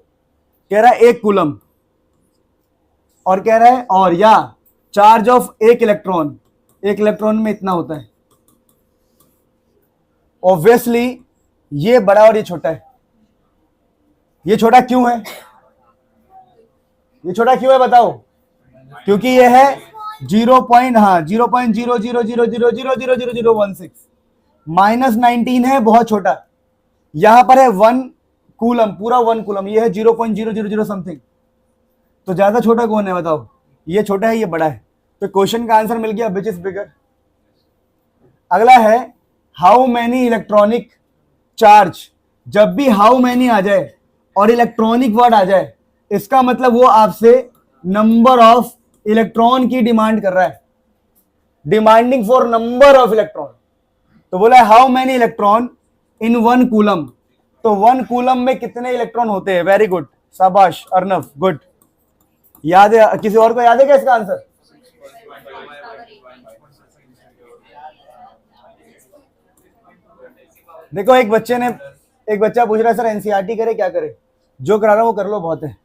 कह रहा है एक कूलम और कह रहा है और या चार्ज ऑफ एक इलेक्ट्रॉन में इतना होता है। ऑब्वियसली ये बड़ा और ये छोटा है। ये छोटा क्यों है, ये छोटा क्यों है बताओ, क्योंकि ये है 0.0000000016 -19 है, बहुत छोटा। यहां पर है 1 कूलम, पूरा 1 कूलम, ये है 0.000 समथिंग, तो ज्यादा छोटा कौन है बताओ, ये छोटा है ये बड़ा है। तो क्वेश्चन का आंसर मिल गया विच इज बिगर। अगला है हाउ मैनी इलेक्ट्रॉनिक चार्ज। जब भी हाउ मैनी आ जाए और इलेक्ट्रॉनिक वर्ड आ जाए, इसका मतलब वो आपसे नंबर ऑफ इलेक्ट्रॉन की डिमांड कर रहा है, demanding for number of electron. तो बोला है how many electron in 1 coulomb, तो 1 कूलम में कितने इलेक्ट्रॉन होते हैं। वेरी गुड, शाबाश अर्नव, गुड। याद है, किसी और को याद है क्या इसका आंसर? देखो एक बच्चा पूछ रहा है सर एनसीईआरटी करे क्या करे, जो करा रहा हूं वो कर लो, बहुत है,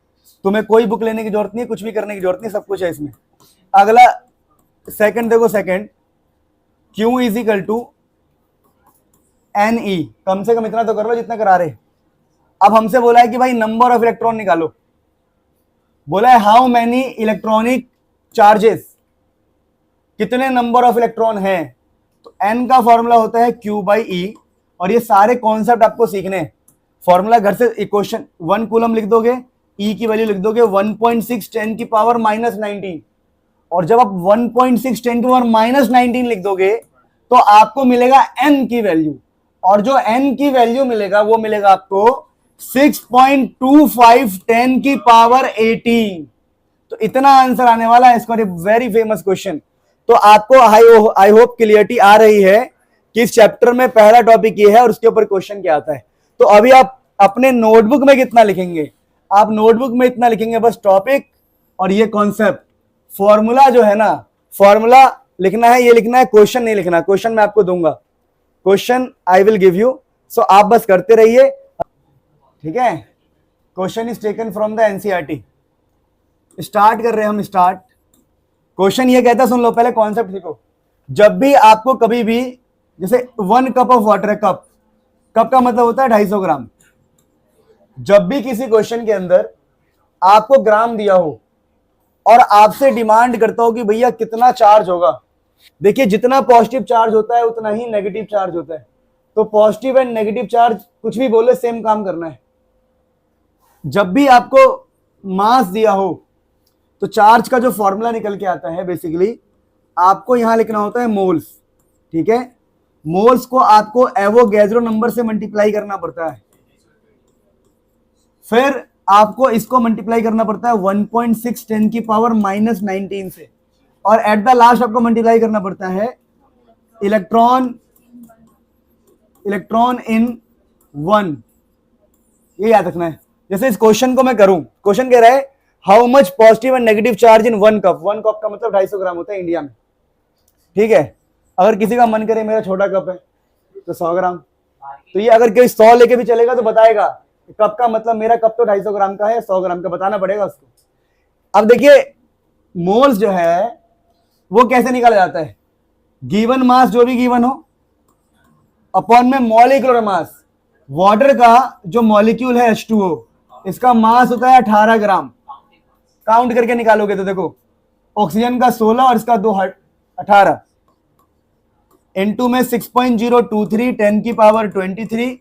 तुम्हें कोई बुक लेने की जरूरत नहीं, कुछ भी करने की जरूरत नहीं, सब कुछ है इसमें। अगला सेकंड देखो, second Q is equal to NE, कम से कम इतना तो कर लो जितना करा रहे। अब हमसे बोला है कि भाई नंबर ऑफ इलेक्ट्रॉन निकालो, बोला है हाउ मैनी इलेक्ट्रॉनिक चार्जेस, कितने नंबर ऑफ इलेक्ट्रॉन हैं। तो N का फॉर्मूला होता है Q/E, और ये सारे कॉन्सेप्ट आपको सीखने हैं। फॉर्मूला घर से इक्वेशन 1 कूलम लिख दोगे, E की वैल्यू लिख दोगे 1.6 10 की पावर -19, और जब आप 1.6 10 की पावर -19 लिख दोगे तो आपको मिलेगा N की वैल्यू, और जो N की वैल्यू मिलेगा वो मिलेगा आपको 6.25 10 की पावर 18। तो इतना आंसर आने वाला है इसका। वेरी फेमस क्वेश्चन, तो आपको आई होप क्लियरिटी आ रही है कि इस चैप्टर में पहला टॉपिक ये है और उसके ऊपर क्वेश्चन क्या आता है। तो अभी आप अपने नोटबुक में कितना लिखेंगे, आप नोटबुक में इतना लिखेंगे बस टॉपिक और ये कॉन्सेप्ट, फॉर्मूला जो है ना, फॉर्मूला लिखना है, ये लिखना है, क्वेश्चन नहीं लिखना। क्वेश्चन मैं आपको दूंगा, question I will give you, so आप बस करते रहिए, ठीक है। Question is taken from the NCERT. Start कर रहे हैं हम, स्टार्ट। क्वेश्चन ये कहता है, सुन लो पहले कॉन्सेप्ट सीखो। जब भी आपको कभी भी, जैसे 1 कप ऑफ वाटर है, कप, कप का मतलब होता है 250 ग्राम। जब भी किसी क्वेश्चन के अंदर आपको ग्राम दिया हो और आपसे डिमांड करता हो कि भैया कितना चार्ज होगा, देखिए जितना पॉजिटिव चार्ज होता है उतना ही नेगेटिव चार्ज होता है। तो पॉजिटिव एंड नेगेटिव चार्ज कुछ भी बोले सेम काम करना है। जब भी आपको मास दिया हो तो चार्ज का जो फॉर्मूला निकल के आता है, बेसिकली आपको यहां लिखना होता है मोल्स, ठीक है। मोल्स को आपको एवोगैड्रो नंबर से मल्टीप्लाई करना पड़ता है, फिर आपको इसको मल्टीप्लाई करना पड़ता है 1.6 10 की पावर -19 से, और एट द लास्ट आपको मल्टीप्लाई करना पड़ता है इलेक्ट्रॉन इन 1। ये याद रखना है। जैसे इस क्वेश्चन को मैं करूं, क्वेश्चन कह रहा है how much positive and negative charge in 1 cup. 1 cup का मतलब 250 ग्राम होता है इंडिया में, ठीक है। अगर किसी का मन करे मेरा छोटा कप है तो 100 ग्राम, तो ये अगर कोई 100 लेके भी चलेगा तो बताएगा कप का मतलब मेरा कप तो 250 ग्राम का है, 100 ग्राम का बताना पड़ेगा उसको। अब देखिए मोल्स जो है वो कैसे निकाला जाता है, गिवन मास जो भी गिवन हो अपॉन में मॉलिक्यूलर मास। वाटर का जो मॉलिक्यूल है H2O, इसका मास होता है 18 ग्राम। काउंट करके निकालोगे तो देखो ऑक्सीजन का 16 और इसका 2 18, इनटू में 6.023 10 की पावर 23,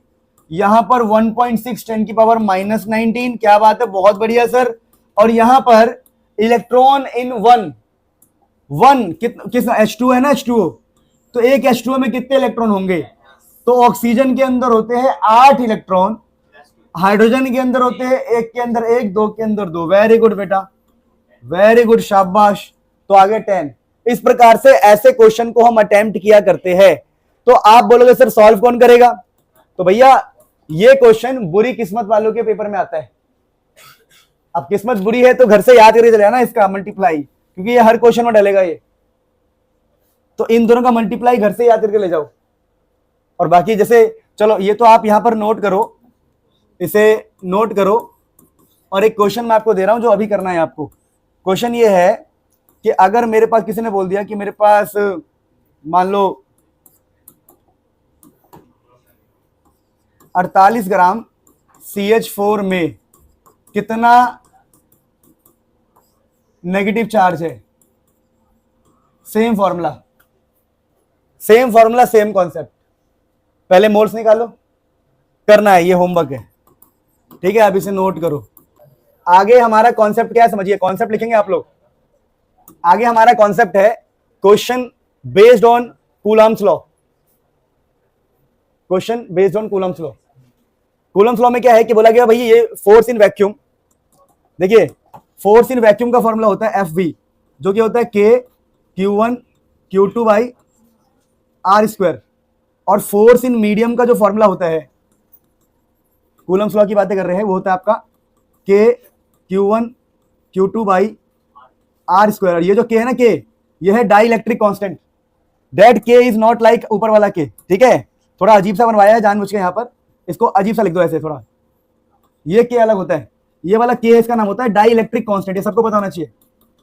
यहां पर 1.6 10 की पावर -19। क्या बात है, बहुत बढ़िया सर। और यहां पर इलेक्ट्रॉन इन 1 किस H2 है ना, H2O, तो एक H2O में कितने इलेक्ट्रॉन होंगे, तो ऑक्सीजन के अंदर होते हैं 8 इलेक्ट्रॉन, हाइड्रोजन के अंदर होते हैं 1 के अंदर 1, 2 के अंदर 2। वेरी गुड बेटा, वेरी गुड, शाबाश। तो आगे 10। इस प्रकार से ऐसे क्वेश्चन को हम अटेम्प्ट किया करते हैं। तो आप बोलोगे सर सॉल्व कौन करेगा, तो भैया ये क्वेश्चन बुरी किस्मत वालों के पेपर में आता है। अब किस्मत बुरी है तो घर से याद करके चले आना इसका मल्टीप्लाई, क्योंकि ये हर क्वेश्चन में डलेगा ये। तो इन दोनों का मल्टीप्लाई घर से याद करके ले जाओ। और बाकी जैसे चलो ये तो आप यहां पर नोट करो, इसे नोट करो। और एक क्वेश्चन मैं आपको दे रहा हूं जो अभी करना है आपको। क्वेश्चन ये है कि अगर मेरे पास किसी ने बोल दिया कि मेरे पास मान लो 48 ग्राम CH4 में कितना नेगेटिव चार्ज है, सेम फॉर्मूला सेम कॉन्सेप्ट। पहले मोल्स निकालो, करना है, ये होमवर्क है, ठीक है। आप इसे नोट करो। आगे हमारा कॉन्सेप्ट क्या है समझिए, कॉन्सेप्ट लिखेंगे आप लोग। आगे हमारा कॉन्सेप्ट है question based on Coulomb's law. Question based on Coulomb's law. Coulomb's law में क्या है कि बोला गया भैया ये फोर्स इन वैक्यूम, देखिए फोर्स इन वैक्यूम का फॉर्मूला होता है FV, जो कि होता है K Q1 Q2 by R²। और फोर्स इन मीडियम का जो फॉर्मूला होता है, कूलम्स लॉ की बातें कर रहे हैं, वो होता है आपका K Q1 Q2 by R²। ये जो K है ना, K ये है dielectric constant. That K is not like ऊपर वाला K, ठीक है। थोड़ा अजीब सा बनवाया है जानबूझ के, यहां पर इसको अजीब सा लिख दो ऐसे थोड़ा। ये K अलग होता है, ये वाला K इसका नाम होता है डाई इलेक्ट्रिक कॉन्स्टेंट। ये सबको पता होना चाहिए,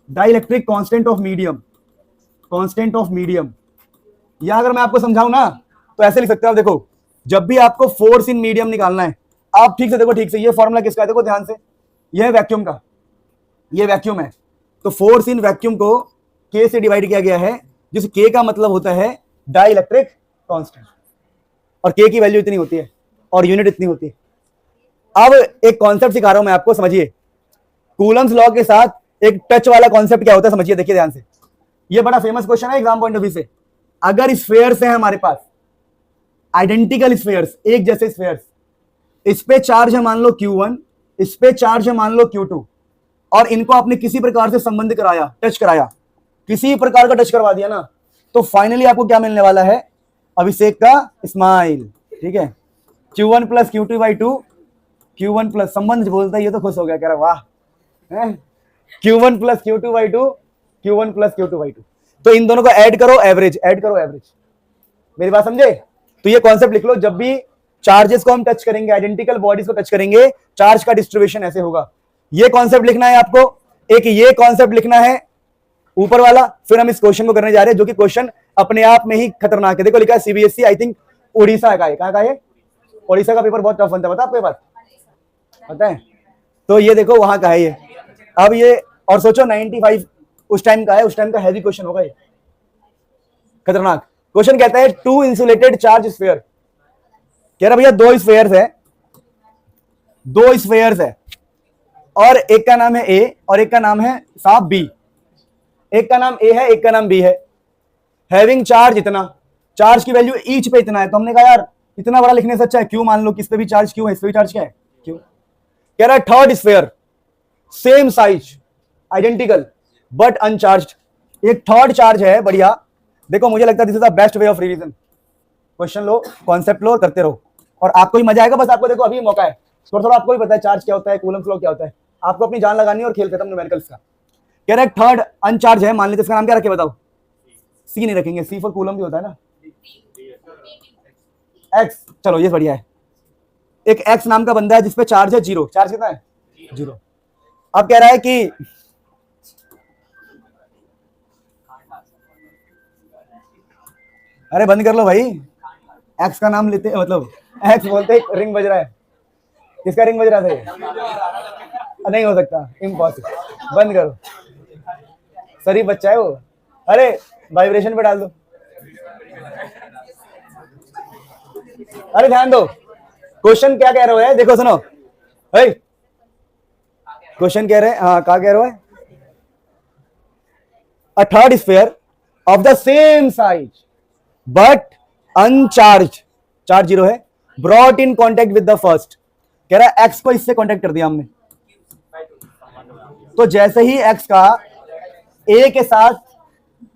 dielectric constant of medium, constant of medium. या अगर मैं आपको समझाऊं ना तो ऐसे लिख सकते हो आप। देखो जब भी आपको फोर्स इन मीडियम निकालना है, आप ठीक से देखो, ठीक से, ये फॉर्मूला किसका है देखो ध्यान से, ये है वैक्यूम का, ये वैक्यूम है। तो फोर्स इन वैक्यूम को K से डिवाइड किया गया है, जिस K का मतलब होता है डाई इलेक्ट्रिक कांस्टेंट, और K की वैल्यू इतनी होती है और यूनिट इतनी होती है। अब एक कॉन्सेप्ट सिखा रहा हूं मैं आपको, समझिए। कूलम्स लॉ के साथ एक टच वाला कॉन्सेप्ट क्या होता है समझिए, देखिए ध्यान से। ये बड़ा फेमस क्वेश्चन है एग्जाम पॉइंट ऑफ व्यू से। अगर स्फेयर्स है हमारे पास, आइडेंटिकल स्फेयर्स, एक जैसे स्फेयर्स, इस पे चार्ज है मान लो Q1, इस पे चार्ज है मान लो Q2, और इनको आपने किसी प्रकार से संबंध कराया, टच कराया, किसी प्रकार का टच करवा दिया ना, तो फाइनली आपको क्या मिलने वाला है, अभिषेक का स्माइल। ठीक है, Q1 plus Q2 by 2, Q1 plus, संबंध बोलता है ये तो खुश हो गया, कह रहा वाह, Q1 plus Q2 by 2, Q1 plus Q2 by 2। तो इन दोनों को ऐड करो, एवरेज, ऐड करो एवरेज। मेरी बात समझे? तो ये कॉन्सेप्ट लिख लो, जब भी चार्जेस को हम टच करेंगे, आइडेंटिकल बॉडीज को टच करेंगे, चार्ज का डिस्ट्रीब्यूशन ऐसे होगा। ये कॉन्सेप्ट लिखना है आपको, एक ये कॉन्सेप्ट लिखना है ऊपर वाला। फिर हम इस क्वेश्चन को करने जा रहे हैं, जो कि क्वेश्चन अपने आप में ही खतरनाक है। देखो लिखा है सीबीएसई, आई थिंक उड़ीसा का है। कहाँ का है? उड़ीसा का पेपर बहुत टफ बनता है, पता आपको ये बात? पता है? तो ये देखो वहां का है ये। अब ये और सोचो 95 उस टाइम का है, उस टाइम का हैवी क्वेश्चन होगा ये, खतरनाक क्वेश्चन। कहता है टू इंसुलेटेड चार्ज स्फीयर, कह रहा भैया दो स्फीयर्स है, दो स्फीयर्स है, और एक का नाम है ए और एक का नाम है साहब बी। एक का नाम ए है, एक का नाम बी है, हैविंग चार्ज इतना, चार्ज की वैल्यू ईच पे इतना है। तो हमने कहा यार इतना बड़ा लिखने से अच्छा है क्यों, मान लो किस पे भी चार्ज क्यों है, इस पे भी चार्ज क्या है क्यों। कह रहा है third sphere same size identical but uncharged, एक थर्ड चार्ज है, बढ़िया। देखो मुझे लगता है this is the best way of revision. Question लो, कॉन्सेप्ट लो, करते रहो और आपको ही मजा आएगा। बस आपको देखो अभी मौका है, थोड़ा थोड़ा आपको भी पता है चार्ज क्या होता है, कूलम फ्लो क्या होता है, आपको अपनी जान लगानी है और खेल खत्म न्यूमेरिकल्स का। कह रहा है थर्ड अनचार्ज है, मान लेते इसका नाम क्या रखे बताओ? सी नहीं रखेंगे, सी फॉर कूलम भी होता है ना, एक्स, चलो ये बढ़िया है। एक एक्स नाम का बंदा है जिसपे चार्ज है जीरो, चार्ज कितना है? जीरो। अब कह रहा है कि अरे बंद कर लो भाई, एक्स का नाम लेते, मतलब एक्स बोलते रिंग बज रहा है। किसका रिंग बज रहा था ये? नहीं हो सकता, इम्पॉसिबल, बंद करो, शरीफ बच्चा है वो। अरे वाइब्रेशन पे डाल दो, अरे ध्यान दो, क्वेश्चन क्या कह रहे हो? देखो सुनो, क्वेश्चन कह रहे हैं, हाँ क्या कह रहे हो? A third sphere of the same size but uncharged, charge zero है, brought in contact with the first. कह रहा है एक्स को इससे कॉन्टेक्ट कर दिया हमने, तो जैसे ही एक्स का ए के साथ,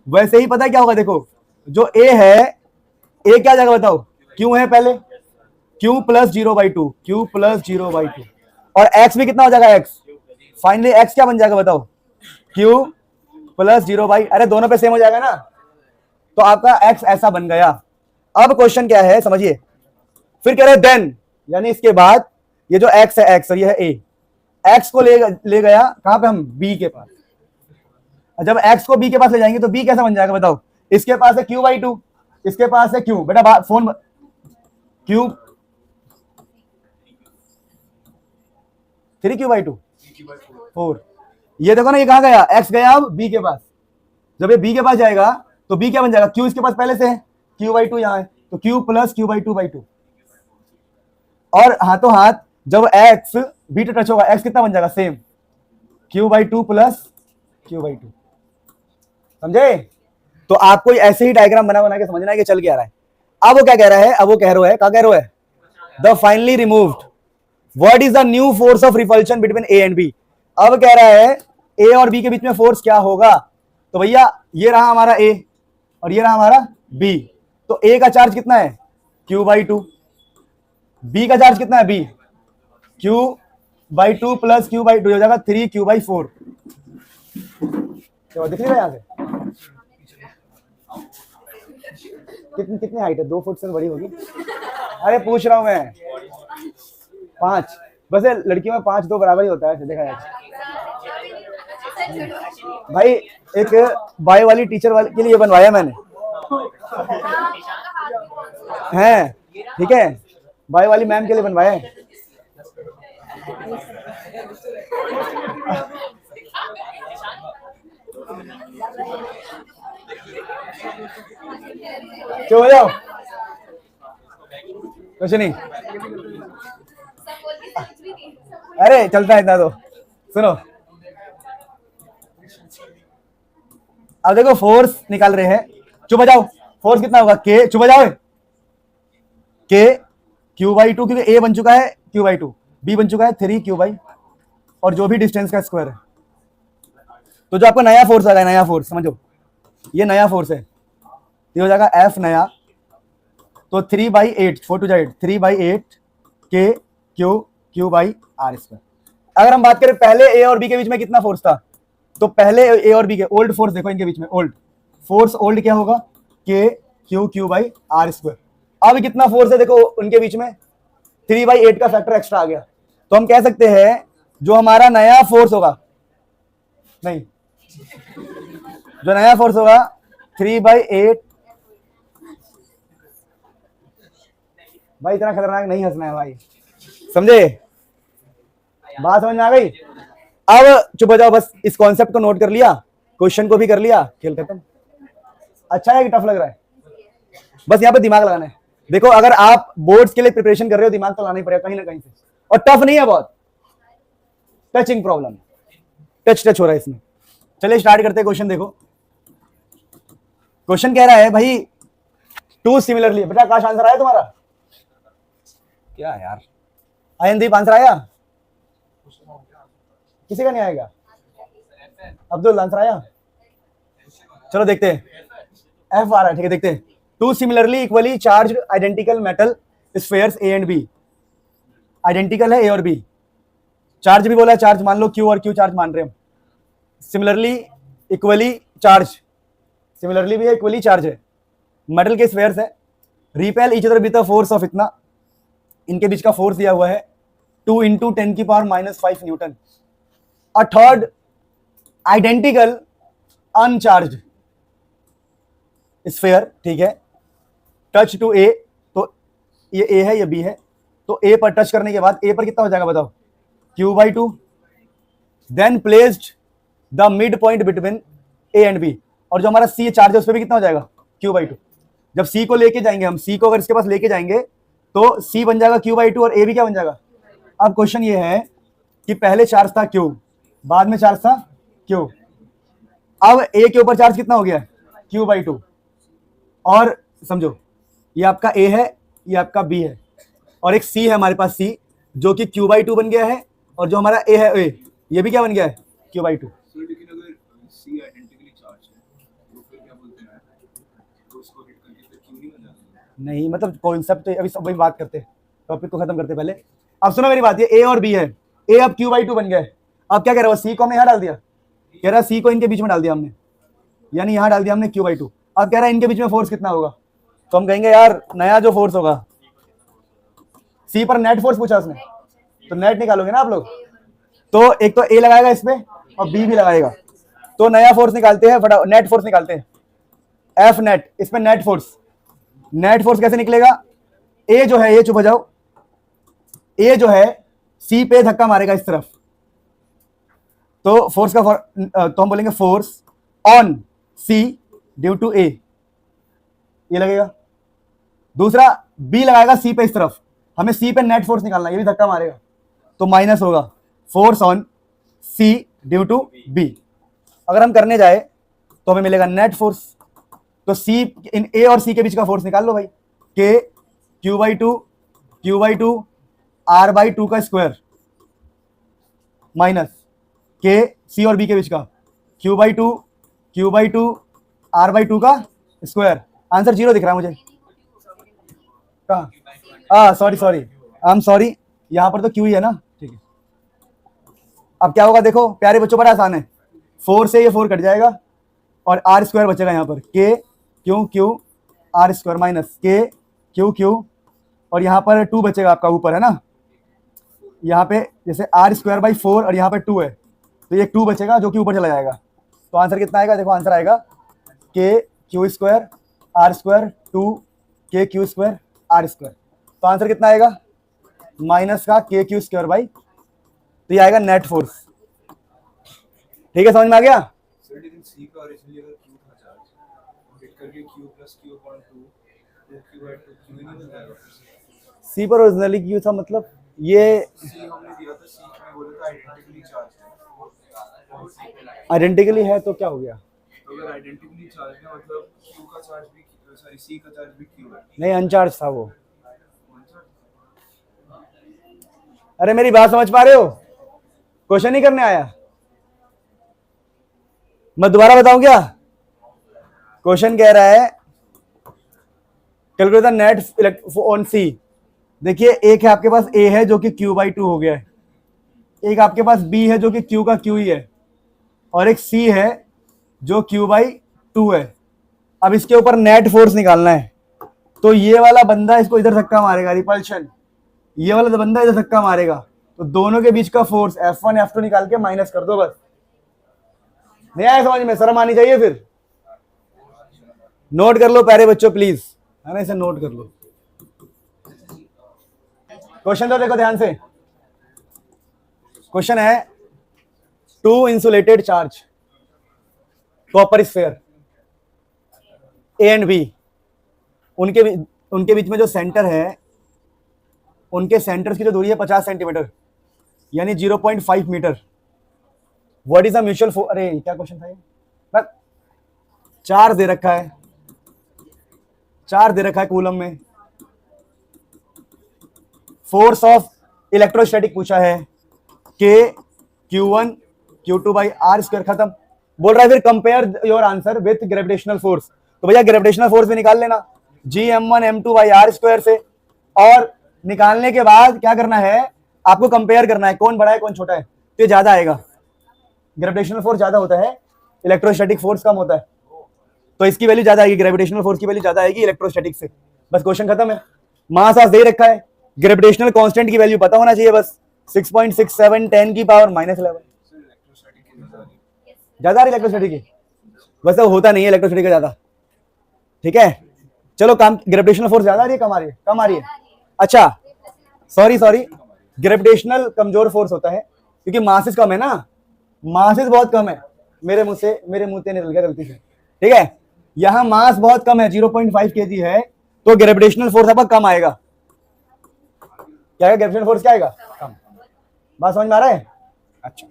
वैसे ही पता है क्या होगा? देखो जो ए है, ए क्या जाएगा बताओ? क्यू है पहले, क्यू प्लस 0/2, क्यू प्लस 0/2, और एक्स भी कितना हो जाएगा? एक्स, फाइनली एक्स क्या बन जाएगा बताओ? क्यू प्लस 0/, अरे दोनों पे सेम हो जाएगा ना, तो आपका एक्स ऐसा बन गया। अब क्वेश्चन क्या है समझिए, फिर कह रहे हैं देन, यानी इसके बाद ये जो एक्स है, एक्स और ये है ए, एक्स को ले गया कहां पे? हम बी के पास। जब एक्स को बी के पास ले जाएंगे तो बी कैसा बन जाएगा बताओ? इसके पास है Q/2, इसके पास है क्यू, बेटा फोन क्यू 3Q/2 4। ये देखो ना, ये कहां गया? एक्स गया अब बी के पास। जब ये बी के पास जाएगा तो बी क्या बन जाएगा? क्यू इसके पास पहले से है, Q/2 यहां है, तो क्यू प्लस Q/2/2, और हाथों हाथ जब एक्स बी पे टच होगा, एक्स कितना बन जाएगा? Same, Q/2 plus Q/2। समझे? तो आपको ऐसे ही डायग्राम बना बना के समझना है कि चल क्या रहा है। अब वो क्या कह रहा है? अब वो कह रहा है, क्या कह रहा है? The finally removed, what is the new force of repulsion between A and B. अब कह रहा है ए और बी के बीच में फोर्स क्या होगा? तो भैया ये रहा हमारा ए और ये रहा हमारा बी, तो ए का चार्ज कितना है? Q/2, बी का चार्ज कितना है? बी, Q/2 प्लस Q/2 हो जाएगा 3Q/4। दिख रही है यहाँ से? कितनी हाइट है? 2 फुट से बड़ी होगी? अरे पूछ रहा हूं मैं, 5, बस लड़कियों में 5 2 बराबर ही होता है, देखा जाए भाई। एक बायो वाली टीचर वाले के लिए बनवाया मैंने, हैं ठीक है, बायो वाली मैम के लिए बनवाया है। क्यों हो जाओ? कुछ नहीं, अरे चलता है इतना तो। सुनो, अब देखो फोर्स निकाल रहे हैं, चुप जाओ। फोर्स कितना होगा? के, चुप जाओ, के Q/2, क्योंकि ए बन चुका है Q/2, बी बन चुका है 3Q/, और जो भी डिस्टेंस का स्क्वायर है। तो जो आपका नया फोर्स आ रहा है, नया फोर्स समझो, ये नया फोर्स है, ये हो जाएगा F नया, तो 3/8, 4 2 8, 3/8 के क्यू बाई आर स्क्वायर। अगर हम बात करें पहले ए और बी के बीच में कितना फोर्स था, तो पहले ए और बी के ओल्ड फोर्स देखो, इनके बीच में ओल्ड फोर्स, ओल्ड क्या होगा, के क्यू बाई आर स्क्वायर। अब कितना फोर्स है देखो उनके बीच में, 3/8 का फैक्टर एक्स्ट्रा आ गया, तो हम कह सकते हैं जो हमारा नया फोर्स होगा, नहीं, जो नया फोर्स होगा 3/8, भाई इतना खतरनाक नहीं हंसना है भाई, समझे, बात समझ में आ गई। अब चुप हो जाओ, बस इस कॉन्सेप्ट को नोट कर लिया, क्वेश्चन को भी कर लिया, खेल खत्म। अच्छा है कि टफ लग रहा है, बस यहाँ पे दिमाग लगाना है। देखो अगर आप बोर्ड्स के लिए प्रिपरेशन कर रहे हो, दिमाग तो लाना ही पड़ेगा कहीं ना कहीं से, और टफ नहीं है बहुत, टचिंग प्रॉब्लम, टच हो रहा है इसमें। चलिए स्टार्ट करते हैं क्वेश्चन। देखो क्वेश्चन कह रहा है भाई टू सिमिलरली, बेटा आकाश आंसर आया तुम्हारा, क्या यार आयनदीप आंसर आया, किसी का नहीं आएगा, अब्दुल आंसर आया, चलो देखते हैं, एफ आ रहा है, ठीक है देखते हैं। Two similarly equally charge identical metal spheres A and B, identical है ए और बी, चार्ज भी बोला है, चार्ज मान लो क्यू और क्यू चार्ज मान रहे हैं हम, सिमिलरली इक्वली चार्ज, सिमिलरली भी है, इक्वली चार्ज है, मेटल के स्फेयर्स है, repel each other with the force of इतना, इनके बीच का फोर्स दिया हुआ है 2 × 10⁻⁵ Newton. A third identical अनचार्ज sphere, ठीक है, टच टू ए, तो ये ए है ये बी है, तो ए पर टच करने के बाद ए पर कितना हो जाएगा बताओ, Q/2, then placed the mid point between A and B, और जो हमारा सी चार्ज है उस पर भी कितना हो जाएगा Q/2। जब सी को लेके जाएंगे हम, सी को अगर इसके पास लेके जाएंगे तो सी बन जाएगा Q/2 और ए भी क्या बन जाएगा। अब क्वेश्चन ये है कि पहले चार्ज था Q, बाद में चार्ज था Q, अब ए के ऊपर चार्ज कितना हो गया Q/2, और समझो ये आपका ए है, ये आपका बी है, और एक सी है हमारे पास सी, जो कि Q/2 बन गया है, और जो हमारा ए है ए, ये भी क्या बन गया है Q/2। लेकिन अगर सी आइडेंटिकली चार्ज है तो फिर क्या बोलते हैं, तो उसको हिट करके फिर क्यों नहीं बन जाता? नहीं मतलब कॉन्सेप्ट तो अभी सब वही बात करते हैं, टॉपिक को खत्म करते पहले। अब सुनो मेरी बात, ये ए और बी है, ए अब Q/2 बन गया है, अब क्या कह रहा है, सी को हमने यहाँ डाल दिया, कह रहा है सी को इनके बीच में डाल दिया हमने, यानी यहाँ डाल दिया हमने Q/2, अब कह रहा है इनके बीच में फोर्स कितना होगा, तो हम कहेंगे यार नया जो फोर्स होगा, सी पर नेट फोर्स पूछा उसने, तो नेट निकालोगे ना आप लोग, तो एक तो ए लगाएगा इसमें और बी भी लगाएगा, तो नया फोर्स निकालते हैं, फटाफट नेट फोर्स निकालते हैं, एफ नेट, इसमें नेट फोर्स कैसे निकलेगा, ए जो है, ये चुप हो जाओ, ए जो है सी पे धक्का मारेगा इस तरफ, तो फोर्स का तो हम बोलेंगे force on C due to A, ये लगेगा। दूसरा बी लगाएगा सी पे इस तरफ, हमें सी पे नेट फोर्स निकालना, ये भी धक्का मारेगा, तो माइनस होगा force on C due to B. अगर हम करने जाए तो हमें मिलेगा नेट फोर्स, तो सी इन ए और सी के बीच का फोर्स निकाल लो भाई, के Q/2 R/2 का स्क्वायर माइनस के सी और बी के बीच का Q/2 R/2 का स्क्वायर। आंसर 0 दिख रहा है मुझे, कहाँ, सॉरी आई एम सॉरी, यहां पर तो Q ही है ना, ठीक है। अब क्या होगा देखो प्यारे बच्चों, बड़ा आसान है, 4 से ये 4 कट जाएगा और R² बचेगा यहाँ पर, के Q R² माइनस के Q और यहाँ पर 2 बचेगा आपका ऊपर, है ना, यहाँ पे जैसे R²/4 और यहाँ पे 2 है, तो ये 2 बचेगा जो कि ऊपर चला जाएगा, तो आंसर कितना आएगा, देखो आंसर आएगा के Q² R² 2 के Q² R², तो आंसर कितना आएगा माइनस का के Q², तो ये आएगा नेट फोर्स। ठीक है, समझ में आ गया। सर लेकिन सी का ओरिजिनली अगर क्यू था चार्ज, हिट करके Q + Q/2 तो Q/2 क्यू नहीं बन जाएगा। सी पर ओरिजिनली क्यू था, मतलब ये सी हमने दिया था, सी में बोला था आइडेंटिकली चार्ज है, आइडेंटिकली है तो क्या हो गया, तो अगर आइडेंटिकली चार्ज है मतलब क्यू का चार्ज भी, सॉरी सी का चार्ज भी क्यू है। नहीं अनचार्ज था वो। अरे मेरी बात समझ पा रहे हो, क्वेश्चन नहीं करने आया, मैं दोबारा बताऊं क्या, क्वेश्चन कह रहा है कैलकुलेट द नेट ऑन सी। देखिए एक है आपके पास ए है जो कि Q/2 हो गया है, एक आपके पास बी है जो कि Q का Q ही है, और एक सी है जो Q/2 है। अब इसके ऊपर नेट फोर्स निकालना है, तो ये वाला बंदा इसको इधर धक्का मारेगा, रिपल्शन, ये वाला बंदा इधर धक्का मारेगा, तो दोनों के बीच का फोर्स F1 F2 निकाल के माइनस कर दो बस। नहीं आया समझ में? शर्म आनी चाहिए फिर। नोट कर लो प्यारे बच्चों प्लीज, है ना, इसे नोट कर लो। क्वेश्चन तो देखो ध्यान से। क्वेश्चन है two insulated charge copper sphere A and B, उनके बीच में जो सेंटर है, उनके सेंटर्स की जो दूरी है 50 सेंटीमीटर यानी 0.5 metre. What is the mutual force, अरे क्या क्वेश्चन था ये, बस चार्ज दे रखा है, चार्ज दे रखा है कूलम में, फोर्स ऑफ इलेक्ट्रोस्टैटिक पूछा है के Q1 Q2 by are square, खत्म। बोल रहा है फिर compare your answer with gravitational force, तो भैया ग्रेविटेशनल फोर्स भी निकाल लेना Gm1 M2 by are square से, और निकालने के बाद क्या करना है, आपको कंपेयर करना है कौन बड़ा है कौन छोटा है, तो ज्यादा आएगा, ग्रेविटेशनल फोर्स ज्यादा होता है, इलेक्ट्रोस्टैटिक फोर्स कम होता है, तो इसकी वैल्यू ज्यादा आएगी, ग्रेविटेशनल फोर्स की वैल्यू ज्यादा आएगी इलेक्ट्रोस्टैटिक से। बस क्वेश्चन खत्म है। मास आज दे रखा है, ग्रेविटेशनल कांस्टेंट की वैल्यू पता होना चाहिए बस, 6.67 10 की पावर -11, ज्यादा इलेक्ट्रोस्टैटिक की, वैसे होता नहीं है इलेक्ट्रोस्टैटिक का ज्यादा, ठीक है। चलो काम, ग्रेविटेशनल फोर्स ज्यादा आ रही है कम आ रही है? कम आ रही है। अच्छा सॉरी ग्रेविटेशनल कमजोर फोर्स होता है क्योंकि मासेस कम है ना, मासेस बहुत कम है, मेरे मुंह से निकल गया गलती से, ठीक है। यहां मास बहुत कम है, 0.5 kg है, तो ग्रेविटेशनल फोर्स आपका कम आएगा। क्या है ग्रेविटेशनल फोर्स, क्या आएगा? कम। बात समझ में आ रहा है? अच्छा,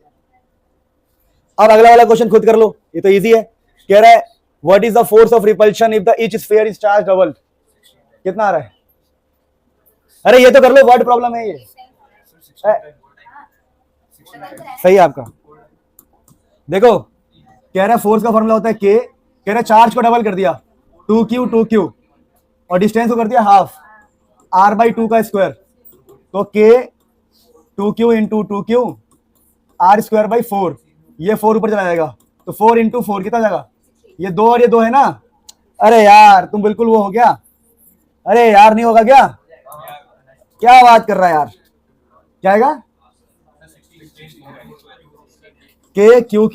अब अगला वाला क्वेश्चन खुद कर लो, ये तो इजी है। कह रहा है what is the force of repulsion if the each sphere is charge double. कितना आ रहा है? अरे ये तो कर लो, वर्ड प्रॉब्लम है ये। सही है आपका। देखो कह रहा है फोर्स का फॉर्मूला होता है के, कह रहा है चार्ज को डबल कर दिया 2q और डिस्टेंस को कर दिया हाफ, r/2 का स्क्वायर, तो k 2q into 2q r²/4, ये 4 ऊपर चला जाएगा, तो 4 इंटू 4 कितना जाएगा? ये 2 और ये 2 है ना। अरे यार तुम बिल्कुल वो हो गया, अरे यार नहीं होगा क्या? क्या बात कर रहा है यार, क्या आएगा? के क्यू